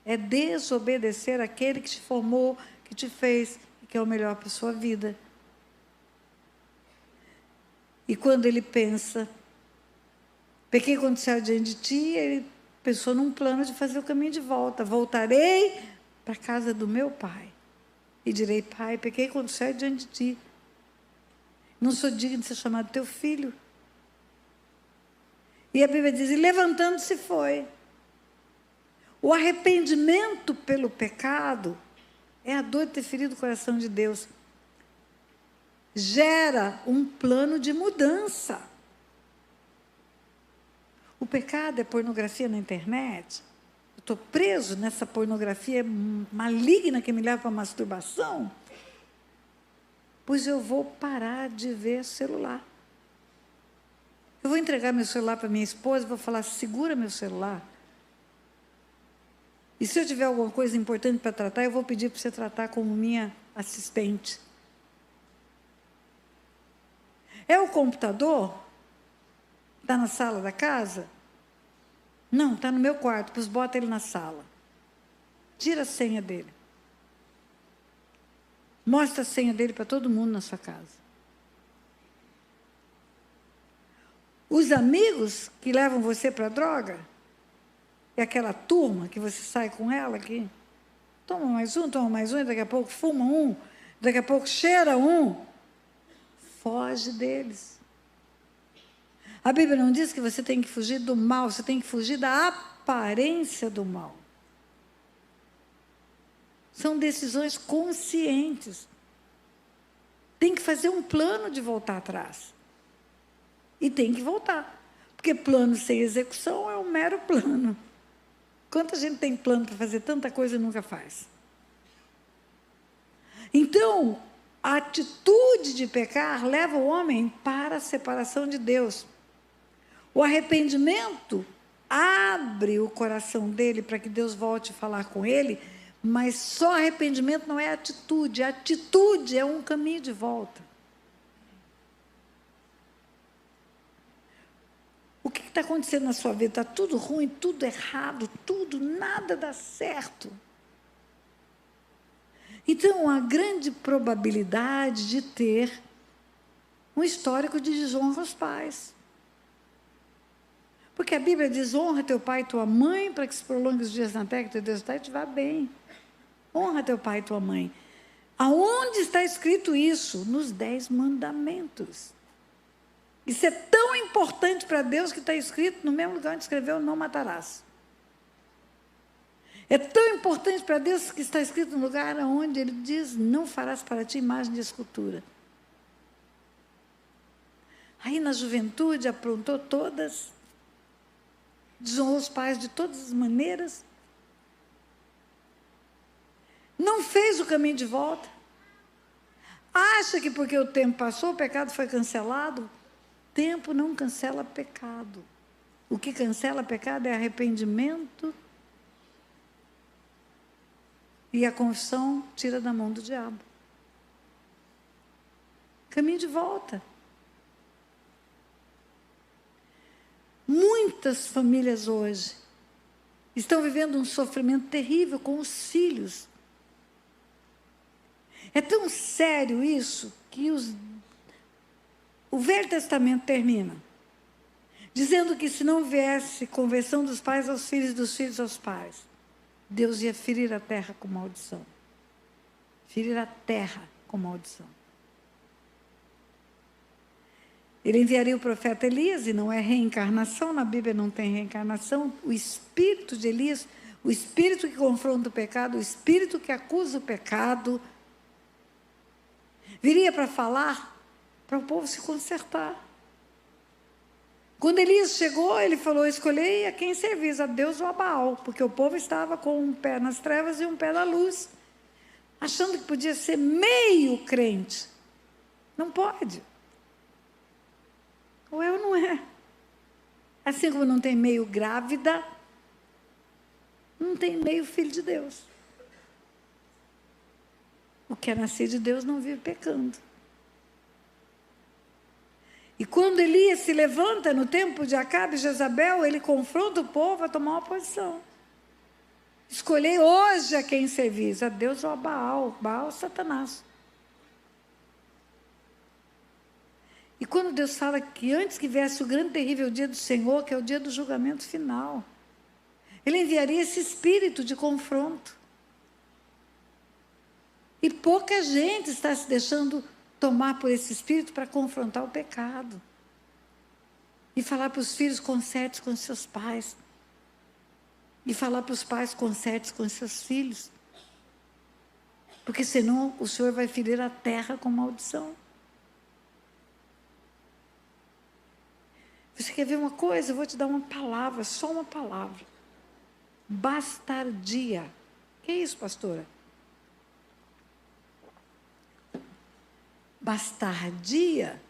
É desobedecer aquele que te formou, que te fez, e que é o melhor para a sua vida. E quando ele pensa: pequei contra o céu diante de ti, ele pensou num plano de fazer o caminho de volta. Voltarei para a casa do meu pai. E direi: Pai, pequei contra o céu diante de ti. Não sou digno de ser chamado teu filho. E a Bíblia diz: e levantando-se foi. O arrependimento pelo pecado é a dor de ter ferido o coração de Deus. Gera um plano de mudança. O pecado é pornografia na internet. Eu estou preso nessa pornografia maligna que me leva para a masturbação. pois eu vou parar de ver celular. Eu vou entregar meu celular para minha esposa, vou falar, segura meu celular. E se eu tiver alguma coisa importante para tratar, eu vou pedir para você tratar como minha assistente. É o computador? Está na sala da casa? Não, está no meu quarto, pois bota ele na sala. Tira a senha dele. Mostra a senha dele para todo mundo na sua casa. Os amigos que levam você para a droga, é aquela turma que você sai com ela que toma mais um, e daqui a pouco fuma um, daqui a pouco cheira um. Foge deles. A Bíblia não diz que você tem que fugir do mal, você tem que fugir da aparência do mal. São decisões conscientes. Tem que fazer um plano de voltar atrás. E tem que voltar. Porque plano sem execução é um mero plano. Quanta gente tem plano para fazer tanta coisa e nunca faz? Então, a atitude de pecar leva o homem para a separação de Deus. O arrependimento abre o coração dele para que Deus volte a falar com ele, mas só arrependimento não é atitude. A atitude é um caminho de volta. O que está acontecendo na sua vida? Está tudo ruim, tudo errado, tudo, nada dá certo. Então, há grande probabilidade de ter um histórico de desonra aos pais. Porque a Bíblia diz, honra teu pai e tua mãe, para que se prolongue os dias na terra que teu Deus está e te vá bem. Honra teu pai e tua mãe. Aonde está escrito isso? Nos 10 mandamentos. Isso é tão importante para Deus que está escrito no mesmo lugar onde escreveu, não matarás. É tão importante para Deus que está escrito no lugar onde Ele diz, não farás para ti imagem de escultura. Aí na juventude aprontou todas, desonrou os pais de todas as maneiras, não fez o caminho de volta, acha que porque o tempo passou, o pecado foi cancelado. Tempo não cancela pecado. O que cancela pecado é arrependimento e a confissão tira da mão do diabo. Caminho de volta. Muitas famílias hoje estão vivendo um sofrimento terrível com os filhos. É tão sério isso que o Velho Testamento termina dizendo que se não viesse conversão dos pais aos filhos, dos filhos aos pais, Deus ia ferir a terra com maldição. Ferir a terra com maldição. Ele enviaria o profeta Elias, e não é reencarnação, na Bíblia não tem reencarnação, o espírito de Elias, o espírito que confronta o pecado, o espírito que acusa o pecado, viria para falar, para o povo se consertar. Quando Elias chegou, ele falou, escolhei a quem servis, a Deus ou a Baal, porque o povo estava com um pé nas trevas e um pé na luz, achando que podia ser meio crente. Não pode. Ou eu não é. Assim como não tem meio grávida, não tem meio filho de Deus. O que é nascido de Deus não vive pecando. E quando Elias se levanta no tempo de Acabe e Jezabel, ele confronta o povo a tomar uma posição. Escolhei hoje a quem servis, a Deus ou a Baal, Baal ou Satanás. E quando Deus fala que antes que viesse o grande e terrível dia do Senhor, que é o dia do julgamento final, Ele enviaria esse espírito de confronto. E pouca gente está se deixando tomar por esse espírito para confrontar o pecado. E falar para os filhos, conserte com seus pais. E falar para os pais, conserte com seus filhos. Porque senão o Senhor vai ferir a terra com maldição. Você quer ver uma coisa? Eu vou te dar uma palavra, só uma palavra. Bastardia. Que é isso, pastora? Bastardia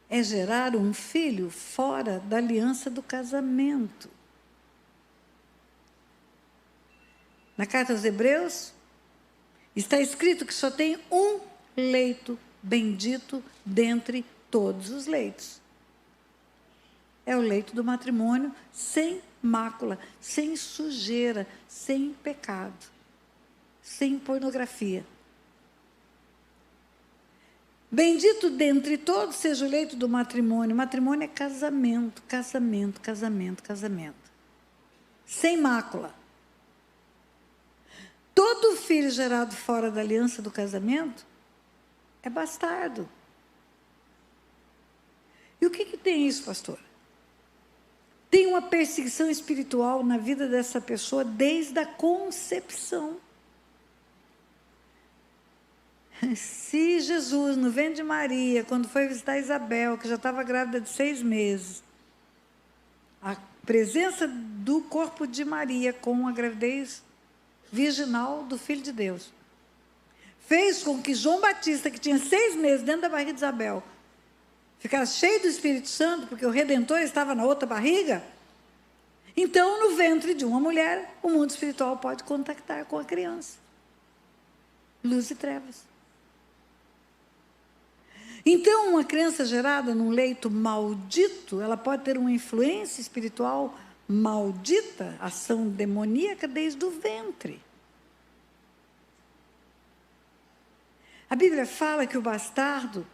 é gerar um filho fora da aliança do casamento. Na carta aos Hebreus, está escrito que só tem um leito bendito dentre todos os leitos. É o leito do matrimônio sem mácula, sem sujeira, sem pecado, sem pornografia. Bendito dentre todos seja o leito do matrimônio. Matrimônio é casamento, casamento, casamento, casamento. Sem mácula. Todo filho gerado fora da aliança do casamento é bastardo. E o que tem isso, pastor? Tem uma perseguição espiritual na vida dessa pessoa desde a concepção. Se Jesus, no ventre de Maria, quando foi visitar Isabel, que já estava grávida de 6 meses, a presença do corpo de Maria com a gravidez virginal do Filho de Deus fez com que João Batista, que tinha 6 meses dentro da barriga de Isabel, ficasse cheio do Espírito Santo, porque o Redentor estava na outra barriga. Então, no ventre de uma mulher, o mundo espiritual pode contactar com a criança. Luz e trevas. Então, uma criança gerada num leito maldito, ela pode ter uma influência espiritual maldita, ação demoníaca desde o ventre. A Bíblia fala que o bastardo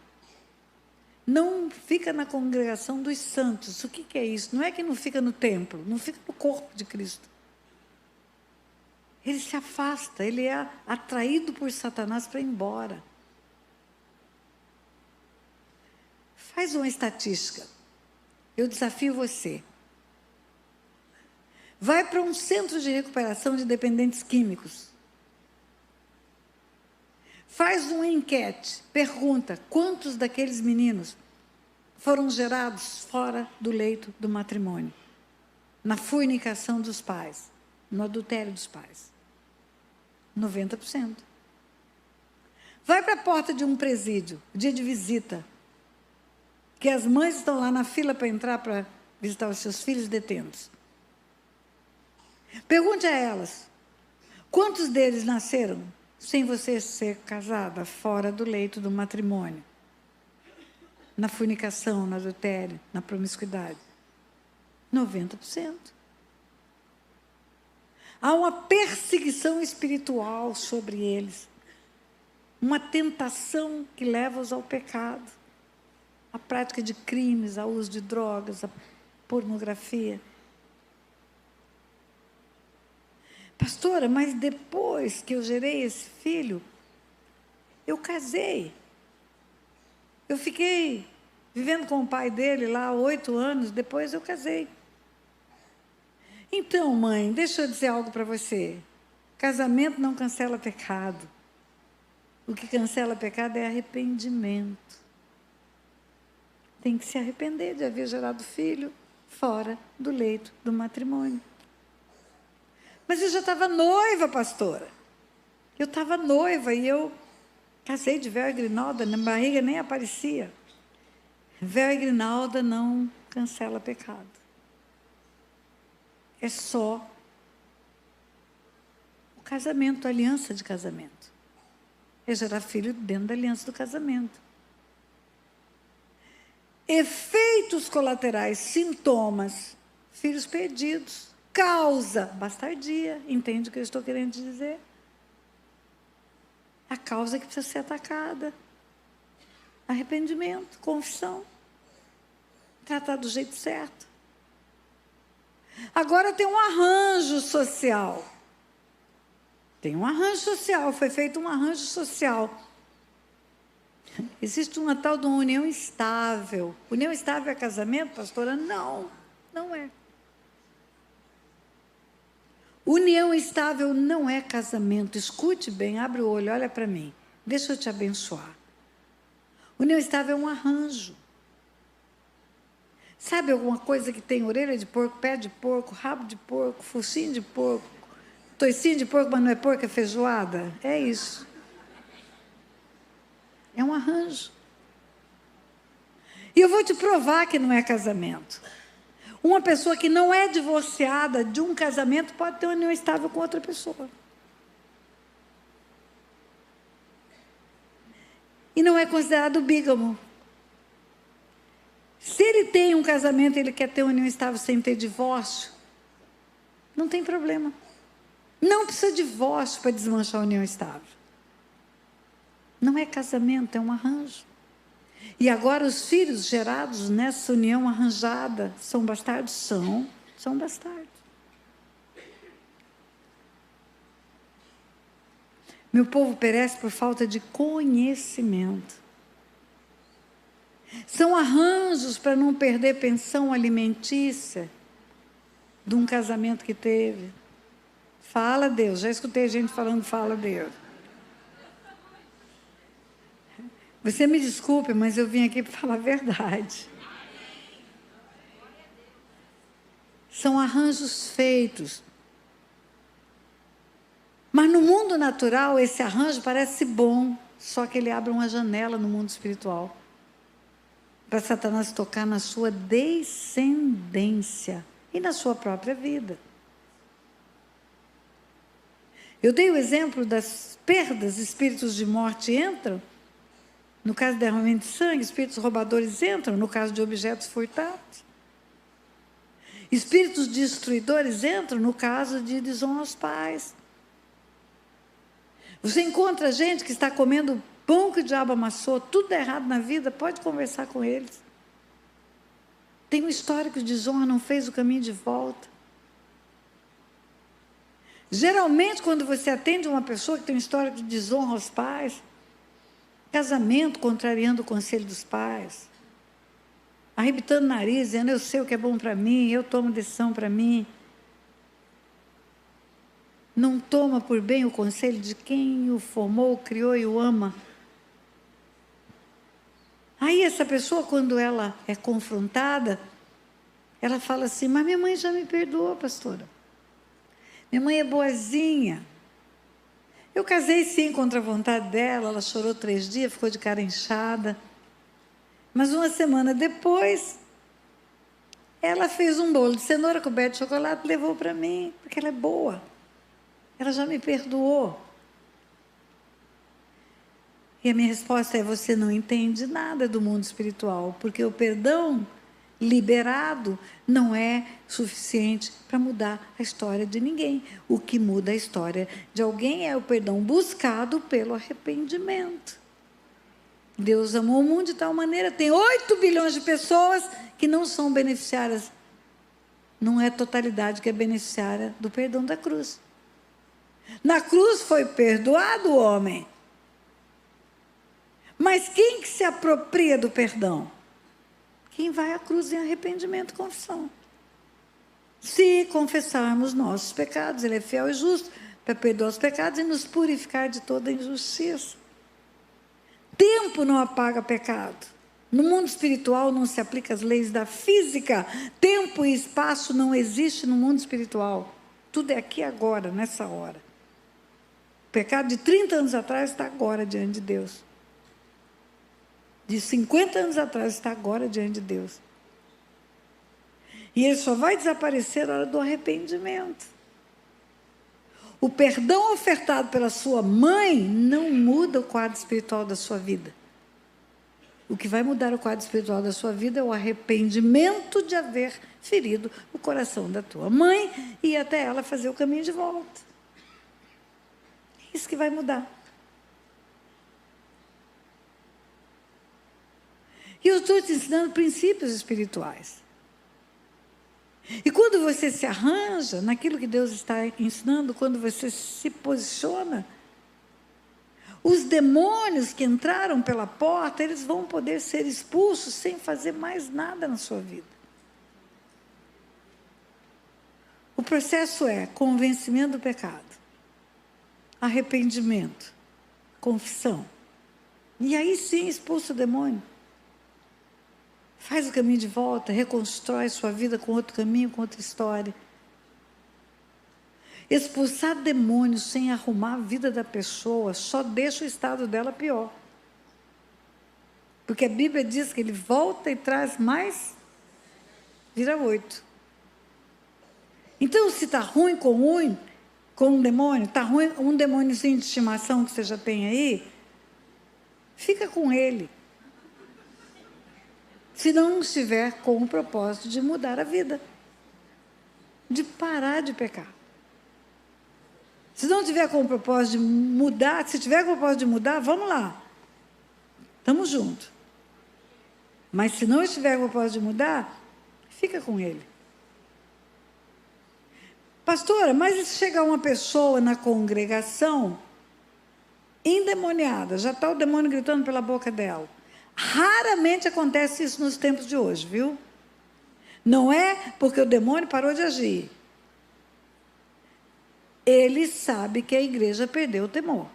não fica na congregação dos santos. O que é isso? Não é que não fica no templo, não fica no corpo de Cristo. Ele se afasta, ele é atraído por Satanás para ir embora. Faz uma estatística. Eu desafio você. Vai para um centro de recuperação de dependentes químicos. Faz uma enquete, pergunta quantos daqueles meninos foram gerados fora do leito do matrimônio, na fornicação dos pais, no adultério dos pais. 90%. Vai para a porta de um presídio, dia de visita, que as mães estão lá na fila para entrar para visitar os seus filhos detentos. Pergunte a elas, quantos deles nasceram sem você ser casada, fora do leito do matrimônio? Na fornicação, no adultério, na promiscuidade. 90%. Há uma perseguição espiritual sobre eles. Uma tentação que leva-os ao pecado. A prática de crimes, ao uso de drogas, a pornografia. Pastora, mas depois que eu gerei esse filho, eu casei. Eu fiquei vivendo com o pai dele lá 8 anos, depois eu casei. Então, mãe, deixa eu dizer algo para você. Casamento não cancela pecado. O que cancela pecado é arrependimento. Tem que se arrepender de haver gerado filho fora do leito do matrimônio. Mas eu já estava noiva, pastora. Eu estava noiva e eu casei de véu e grinalda, na barriga nem aparecia. Véu e grinalda não cancela pecado. É só o casamento, a aliança de casamento. É gerar filho dentro da aliança do casamento. Efeitos colaterais, sintomas, filhos perdidos. Causa, bastardia, entende o que eu estou querendo dizer? A causa que precisa ser atacada. Arrependimento, confissão. Tratar do jeito certo. Agora tem um arranjo social. Tem um arranjo social, foi feito um arranjo social. Existe uma tal de uma união estável. União estável é casamento, pastora? Não, não é. União estável não é casamento. Escute bem, abre o olho, olha para mim. Deixa eu te abençoar. União estável é um arranjo. Sabe alguma coisa que tem orelha de porco, pé de porco, rabo de porco, focinho de porco, toicinho de porco, mas não é porco, é feijoada? É isso. É um arranjo. E eu vou te provar que não é casamento. Uma pessoa que não é divorciada de um casamento pode ter uma união estável com outra pessoa. E não é considerado bígamo. Se ele tem um casamento e ele quer ter uma união estável sem ter divórcio, não tem problema. Não precisa de divórcio para desmanchar a união estável. Não é casamento, é um arranjo. E agora os filhos gerados nessa união arranjada são bastardos? São bastardos. Meu povo perece por falta de conhecimento. São arranjos para não perder pensão alimentícia de um casamento que teve. Fala Deus, já escutei gente falando fala Deus. Você me desculpe, mas eu vim aqui para falar a verdade. São arranjos feitos. Mas no mundo natural, esse arranjo parece bom, só que ele abre uma janela no mundo espiritual para Satanás tocar na sua descendência e na sua própria vida. Eu dei o exemplo das perdas, espíritos de morte entram, no caso de derramamento de sangue, espíritos roubadores entram, no caso de objetos furtados. Espíritos destruidores entram, no caso de desonra aos pais. Você encontra gente que está comendo pão que o diabo amassou, tudo errado na vida, pode conversar com eles. Tem um histórico de desonra, não fez o caminho de volta. Geralmente, quando você atende uma pessoa que tem um histórico de desonra aos pais, casamento contrariando o conselho dos pais, arrebitando o nariz, dizendo, eu sei o que é bom para mim, eu tomo decisão para mim. Não toma por bem o conselho de quem o formou, o criou e o ama. Aí essa pessoa, quando ela é confrontada, ela fala assim, mas minha mãe já me perdoou, pastora. Minha mãe é boazinha. Eu casei sim contra a vontade dela, ela chorou 3 dias, ficou de cara inchada. Mas uma semana depois, ela fez um bolo de cenoura coberto de chocolate e levou para mim, porque ela é boa. Ela já me perdoou. E a minha resposta é, você não entende nada do mundo espiritual, porque o perdão liberado não é suficiente para mudar a história de ninguém. O que muda a história de alguém é o perdão buscado pelo arrependimento. Deus amou o mundo de tal maneira, tem 8 bilhões de pessoas que não são beneficiárias. Não é a totalidade que é beneficiária do perdão da cruz. Na cruz foi perdoado o homem. Mas quem que se apropria do perdão? Quem vai à cruz em arrependimento e confissão. Se confessarmos nossos pecados, Ele é fiel e justo para perdoar os pecados e nos purificar de toda injustiça. Tempo não apaga pecado. No mundo espiritual não se aplicam as leis da física. Tempo e espaço não existem no mundo espiritual. Tudo é aqui agora, nessa hora. O pecado de 30 anos atrás está agora diante de Deus. De 50 anos atrás está agora diante de Deus. E ele só vai desaparecer na hora do arrependimento. O perdão ofertado pela sua mãe não muda o quadro espiritual da sua vida. O que vai mudar o quadro espiritual da sua vida é o arrependimento de haver ferido o coração da tua mãe e até ela fazer o caminho de volta. É isso que vai mudar. E eu estou te ensinando princípios espirituais. E quando você se arranja naquilo que Deus está ensinando, quando você se posiciona, os demônios que entraram pela porta, eles vão poder ser expulsos sem fazer mais nada na sua vida. O processo é convencimento do pecado, arrependimento, confissão. E aí sim expulsa o demônio. Faz o caminho de volta, reconstrói sua vida com outro caminho, com outra história. Expulsar demônios sem arrumar a vida da pessoa só deixa o estado dela pior. Porque a Bíblia diz que ele volta e traz mais, vira 8. Então, se está ruim com um demônio, está ruim um demôniozinho de estimação que você já tem aí, fica com ele. Se não estiver com o propósito de mudar a vida, de parar de pecar. Se não tiver com o propósito de mudar, se tiver com o propósito de mudar, vamos lá. Estamos juntos. Mas se não estiver com o propósito de mudar, fica com ele. Pastora, mas e se chegar uma pessoa na congregação endemoniada, já está o demônio gritando pela boca dela? Raramente acontece isso nos tempos de hoje, viu? Não é porque o demônio parou de agir. Ele sabe que a igreja perdeu o temor.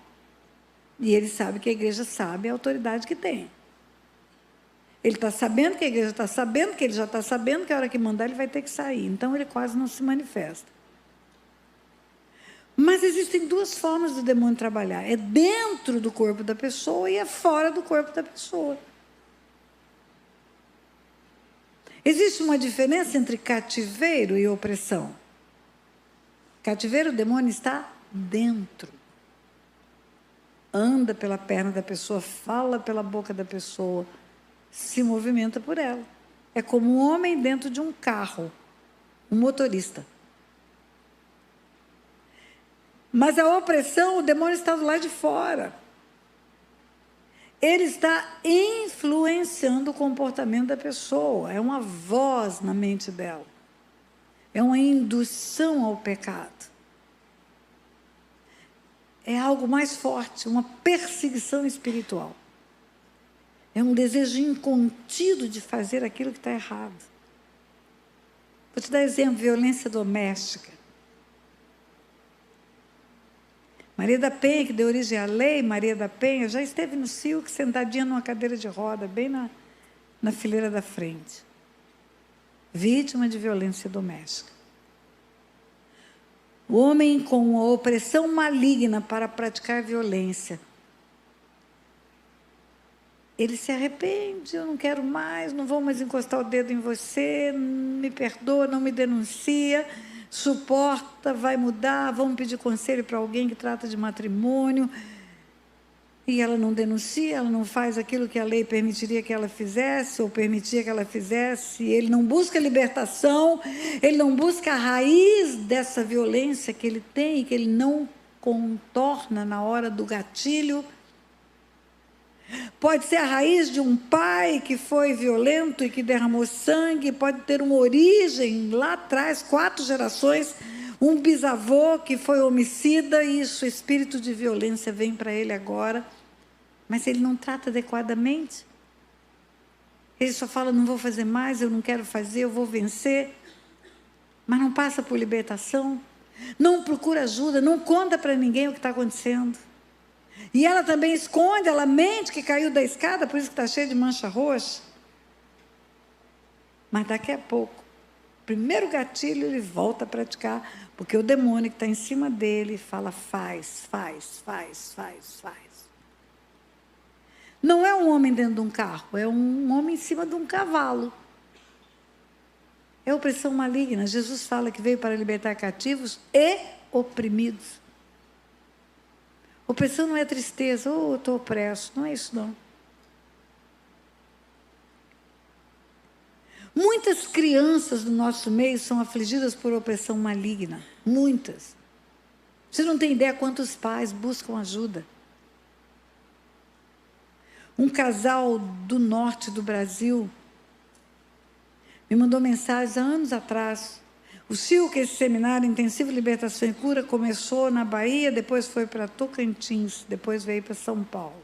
E ele sabe que a igreja sabe a autoridade que tem. Ele está sabendo que a igreja está sabendo, que ele já está sabendo que a hora que mandar ele vai ter que sair. Então ele quase não se manifesta. Mas existem duas formas do demônio trabalhar. É dentro do corpo da pessoa e é fora do corpo da pessoa. Existe uma diferença entre cativeiro e opressão. Cativeiro, o demônio está dentro. Anda pela perna da pessoa, fala pela boca da pessoa, se movimenta por ela. É como um homem dentro de um carro, um motorista. Mas a opressão, o demônio está do lado de fora. Ele está influenciando o comportamento da pessoa. É uma voz na mente dela. É uma indução ao pecado. É algo mais forte, uma perseguição espiritual. É um desejo incontido de fazer aquilo que está errado. Vou te dar exemplo, violência doméstica. Maria da Penha, que deu origem à lei, Maria da Penha, já esteve no Silk, sentadinha numa cadeira de roda, bem na fileira da frente. Vítima de violência doméstica. O homem com a opressão maligna para praticar violência. Ele se arrepende, eu não quero mais, não vou mais encostar o dedo em você, me perdoa, não me denuncia, suporta, vai mudar, vamos pedir conselho para alguém que trata de matrimônio, e ela não denuncia, ela não faz aquilo que a lei permitiria que ela fizesse, ou permitia que ela fizesse, ele não busca libertação, ele não busca a raiz dessa violência que ele tem, que ele não contorna na hora do gatilho. Pode ser a raiz de um pai que foi violento e que derramou sangue, pode ter uma origem lá atrás, 4 gerações, um bisavô que foi homicida e isso, o espírito de violência vem para ele agora, mas ele não trata adequadamente. Ele só fala, não vou fazer mais, eu não quero fazer, eu vou vencer, mas não passa por libertação, não procura ajuda, não conta para ninguém o que está acontecendo. E ela também esconde, ela mente que caiu da escada, por isso que está cheia de mancha roxa. Mas daqui a pouco, primeiro gatilho, ele volta a praticar, porque o demônio que está em cima dele fala, faz. Não é um homem dentro de um carro, é um homem em cima de um cavalo. É opressão maligna. Jesus fala que veio para libertar cativos e oprimidos. Opressão não é tristeza, eu estou opresso, não é isso não. Muitas crianças do nosso meio são afligidas por opressão maligna, muitas. Você não tem ideia quantos pais buscam ajuda. Um casal do norte do Brasil me mandou mensagem há anos atrás. O SILC, esse seminário intensivo libertação e cura, começou na Bahia, depois foi para Tocantins, depois veio para São Paulo.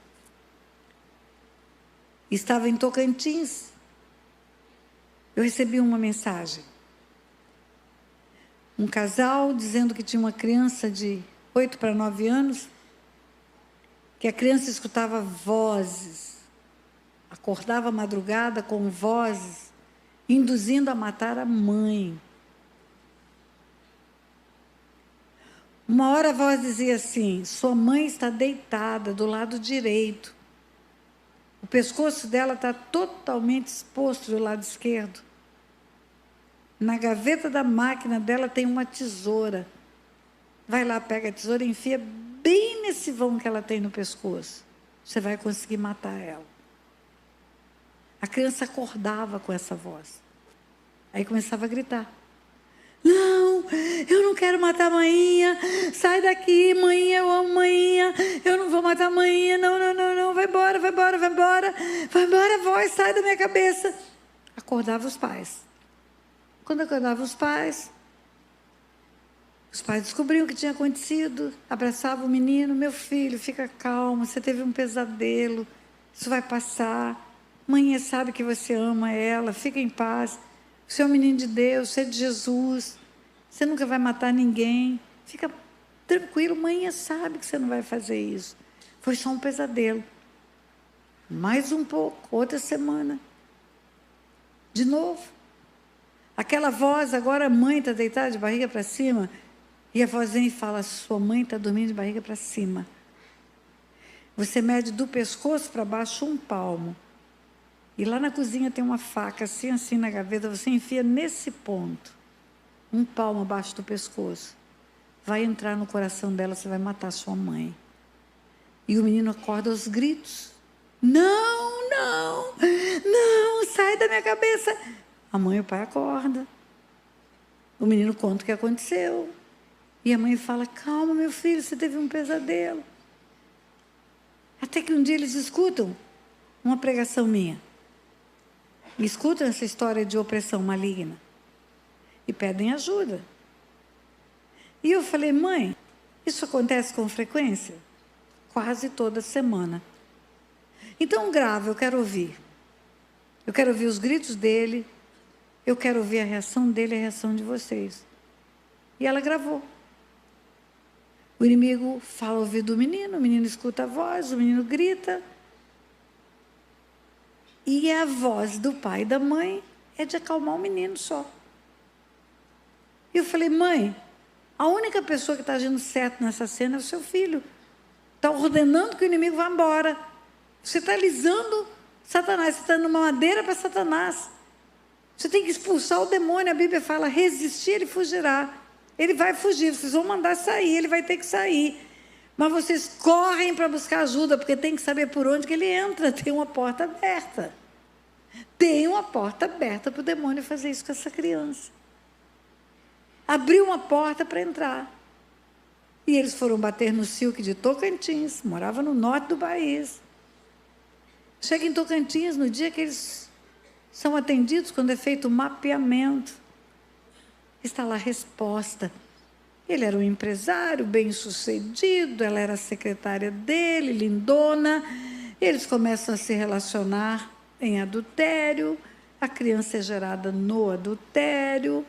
Estava em Tocantins. Eu recebi uma mensagem. Um casal dizendo que tinha uma criança de 8 para 9 anos, que a criança escutava vozes, acordava à madrugada com vozes, induzindo a matar a mãe. Uma hora a voz dizia assim, sua mãe está deitada do lado direito. O pescoço dela está totalmente exposto do lado esquerdo. Na gaveta da máquina dela tem uma tesoura. Vai lá, pega a tesoura e enfia bem nesse vão que ela tem no pescoço. Você vai conseguir matar ela. A criança acordava com essa voz. Aí começava a gritar. Não, eu não quero matar a mainha. Sai daqui, mainha, eu amo mainha. Eu não vou matar a mainha. Não, não, não, não. Vai embora, vai embora, vai embora. Vai embora, voz, sai da minha cabeça. Acordava os pais. Quando acordava os pais descobriam o que tinha acontecido, abraçavam o menino. Meu filho, fica calmo, você teve um pesadelo, isso vai passar. Mãe sabe que você ama ela, fica em paz. Você é um menino de Deus, você é de Jesus, você nunca vai matar ninguém. Fica tranquilo, mãe sabe que você não vai fazer isso. Foi só um pesadelo. Mais um pouco, outra semana. De novo. Aquela voz, agora a mãe está deitada de barriga para cima, e a voz vem e fala, sua mãe está dormindo de barriga para cima. Você mede do pescoço para baixo 1 palmo. E lá na cozinha tem uma faca, assim, assim na gaveta, você enfia nesse ponto. 1 palmo abaixo do pescoço. Vai entrar no coração dela, você vai matar sua mãe. E o menino acorda aos gritos. Não, não, não, sai da minha cabeça. A mãe e o pai acordam. O menino conta o que aconteceu. E a mãe fala, calma, meu filho, você teve um pesadelo. Até que um dia eles escutam uma pregação minha. E escutam essa história de opressão maligna. E pedem ajuda. E eu falei, mãe, isso acontece com frequência? Quase toda semana. Então grava, eu quero ouvir. Eu quero ouvir os gritos dele. Eu quero ouvir a reação dele e a reação de vocês. E ela gravou. O inimigo fala ao ouvido do menino, o menino escuta a voz, o menino grita. E a voz do pai e da mãe é de acalmar o menino só. E eu falei, mãe, a única pessoa que está agindo certo nessa cena é o seu filho. Está ordenando que o inimigo vá embora. Você está alisando Satanás, você está numa madeira para Satanás. Você tem que expulsar o demônio. A Bíblia fala, resistir, ele fugirá. Ele vai fugir, vocês vão mandar sair, ele vai ter que sair. Mas vocês correm para buscar ajuda, porque tem que saber por onde que ele entra. Tem uma porta aberta. Tem uma porta aberta para o demônio fazer isso com essa criança. Abriu uma porta para entrar. E eles foram bater no Silk de Tocantins, morava no norte do país. Chega em Tocantins, no dia que eles são atendidos, quando é feito o mapeamento, está lá a resposta. Ele era um empresário bem-sucedido, ela era a secretária dele, lindona. Eles começam a se relacionar em adultério, a criança é gerada no adultério.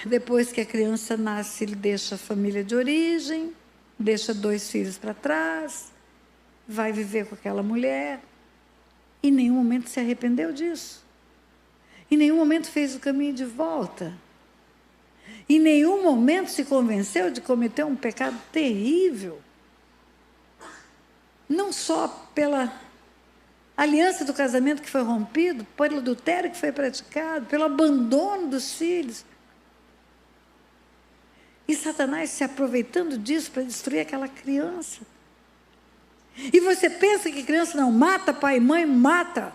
Depois que a criança nasce, ele deixa a família de origem, deixa 2 filhos para trás, vai viver com aquela mulher. Em nenhum momento se arrependeu disso. Em nenhum momento fez o caminho de volta. Em nenhum momento se convenceu de cometer um pecado terrível. Não só pela aliança do casamento que foi rompido, pelo adultério que foi praticado, pelo abandono dos filhos. E Satanás se aproveitando disso para destruir aquela criança. E você pensa que criança não mata, pai e mãe mata.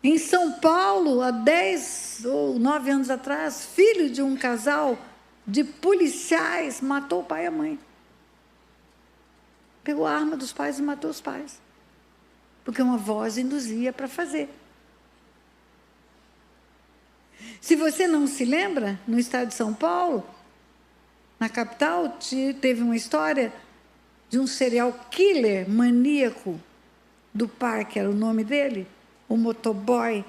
Em São Paulo, há 10 ou 9 anos atrás, filho de um casal de policiais matou o pai e a mãe. Pegou a arma dos pais e matou os pais. Porque uma voz induzia para fazer. Se você não se lembra, no estado de São Paulo, na capital, teve uma história de um serial killer maníaco do parque, era o nome dele, o motoboy.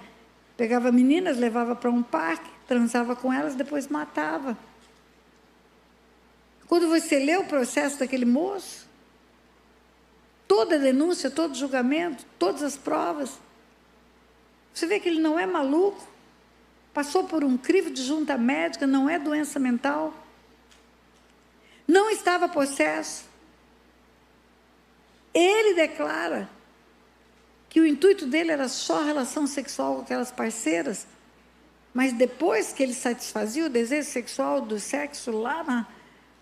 Pegava meninas, levava para um parque, transava com elas, depois matava. Quando você lê o processo daquele moço, toda a denúncia, todo o julgamento, todas as provas, você vê que ele não é maluco, passou por um crivo de junta médica, não é doença mental, não estava possesso. Ele declara que o intuito dele era só relação sexual com aquelas parceiras, mas depois que ele satisfazia o desejo sexual do sexo lá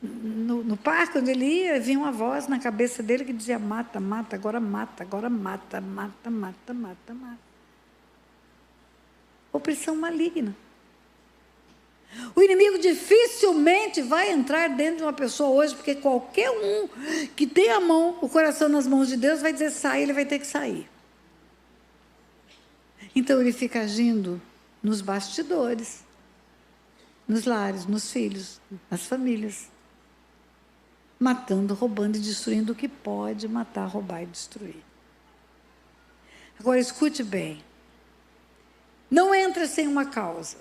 no parque onde ele ia, vinha uma voz na cabeça dele que dizia: mata, mata, agora mata, mata, mata, mata, mata, mata. Opressão maligna. O inimigo dificilmente vai entrar dentro de uma pessoa hoje, porque qualquer um que tem o coração nas mãos de Deus vai dizer sai, ele vai ter que sair. Então ele fica agindo nos bastidores, nos lares, nos filhos, nas famílias, matando, roubando e destruindo o que pode matar, roubar e destruir. Agora escute bem, não entra sem uma causa.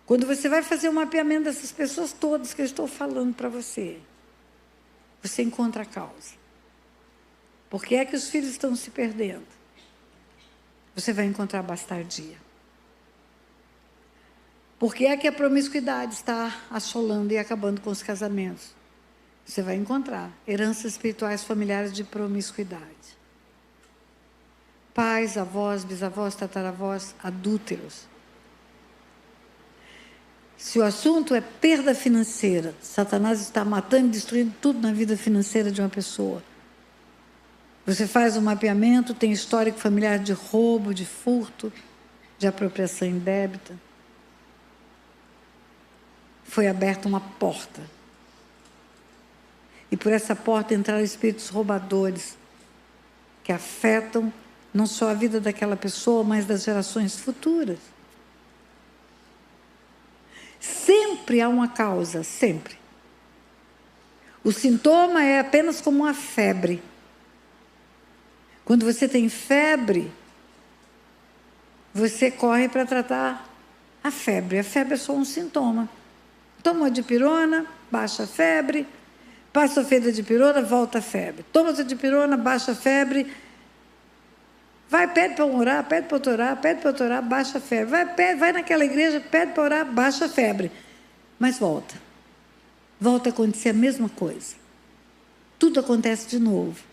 Quando você vai fazer o mapeamento dessas pessoas todas que eu estou falando para você, você encontra a causa. Por que é que os filhos estão se perdendo? Você vai encontrar bastardia. Por que é que a promiscuidade está assolando e acabando com os casamentos? Você vai encontrar heranças espirituais familiares de promiscuidade. Pais, avós, bisavós, tataravós, adúlteros. Se o assunto é perda financeira, Satanás está matando e destruindo tudo na vida financeira de uma pessoa. Você faz um mapeamento, tem histórico familiar de roubo, de furto, de apropriação indébita. Foi aberta uma porta. E por essa porta entraram espíritos roubadores, que afetam não só a vida daquela pessoa, mas das gerações futuras. Sempre há uma causa, sempre. O sintoma é apenas como uma febre. Quando você tem febre, você corre para tratar a febre. A febre é só um sintoma. Toma dipirona, baixa a febre. Passa a feira de dipirona, volta a febre. Toma a dipirona, baixa a febre. Vai, pede para orar, pede para orar, pede para orar, baixa a febre. Vai naquela igreja, pede para orar, baixa a febre. Mas volta. Volta a acontecer a mesma coisa. Tudo acontece de novo.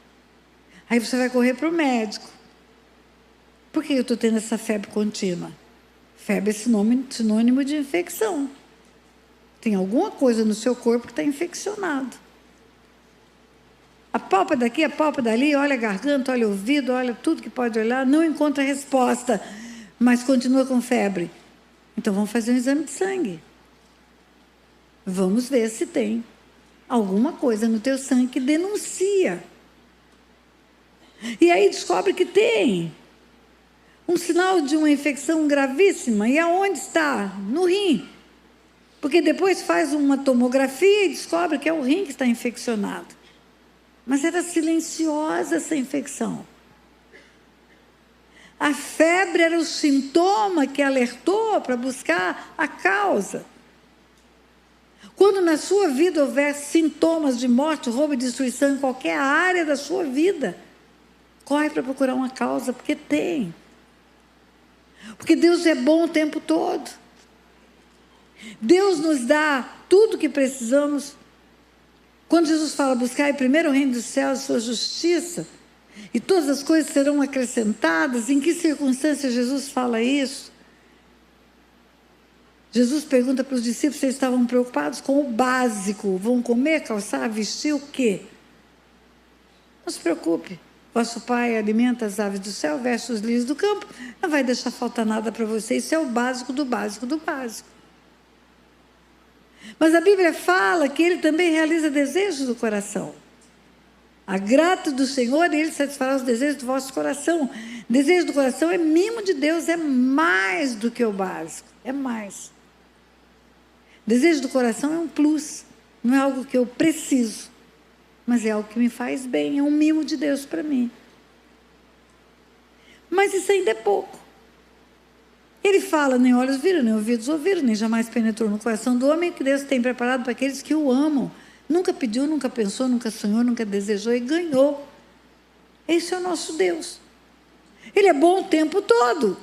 Aí você vai correr para o médico. Por que eu estou tendo essa febre contínua? Febre é sinônimo de infecção. Tem alguma coisa no seu corpo que está infeccionado. Apalpa daqui, apalpa dali, olha a garganta, olha o ouvido, olha tudo que pode olhar, não encontra resposta, mas continua com febre. Então vamos fazer um exame de sangue. Vamos ver se tem alguma coisa no teu sangue que denuncia. E aí descobre que tem um sinal de uma infecção gravíssima. E aonde está? No rim. Porque depois faz uma tomografia e descobre que é o rim que está infeccionado. Mas era silenciosa essa infecção. A febre era o sintoma que alertou para buscar a causa. Quando na sua vida houver sintomas de morte, roubo e destruição em qualquer área da sua vida, corre para procurar uma causa, porque tem. Porque Deus é bom o tempo todo. Deus nos dá tudo o que precisamos. Quando Jesus fala, buscai primeiro o reino dos céus e sua justiça, e todas as coisas serão acrescentadas, em que circunstâncias Jesus fala isso? Jesus pergunta para os discípulos se eles estavam preocupados com o básico. Vão comer, calçar, vestir o quê? Não se preocupe. Vosso Pai alimenta as aves do céu, veste os lírios do campo, não vai deixar faltar nada para você. Isso é o básico do básico do básico. Mas a Bíblia fala que Ele também realiza desejos do coração. A graça do Senhor, Ele satisfará os desejos do vosso coração. Desejo do coração é mimo de Deus, é mais do que o básico, é mais. Desejo do coração é um plus, não é algo que eu preciso, mas é algo que me faz bem, é um mimo de Deus para mim. Mas isso ainda é pouco. Ele fala, nem olhos viram, nem ouvidos ouviram, nem jamais penetrou no coração do homem, que Deus tem preparado para aqueles que o amam. Nunca pediu, nunca pensou, nunca sonhou, nunca desejou e ganhou. Esse é o nosso Deus. Ele é bom o tempo todo.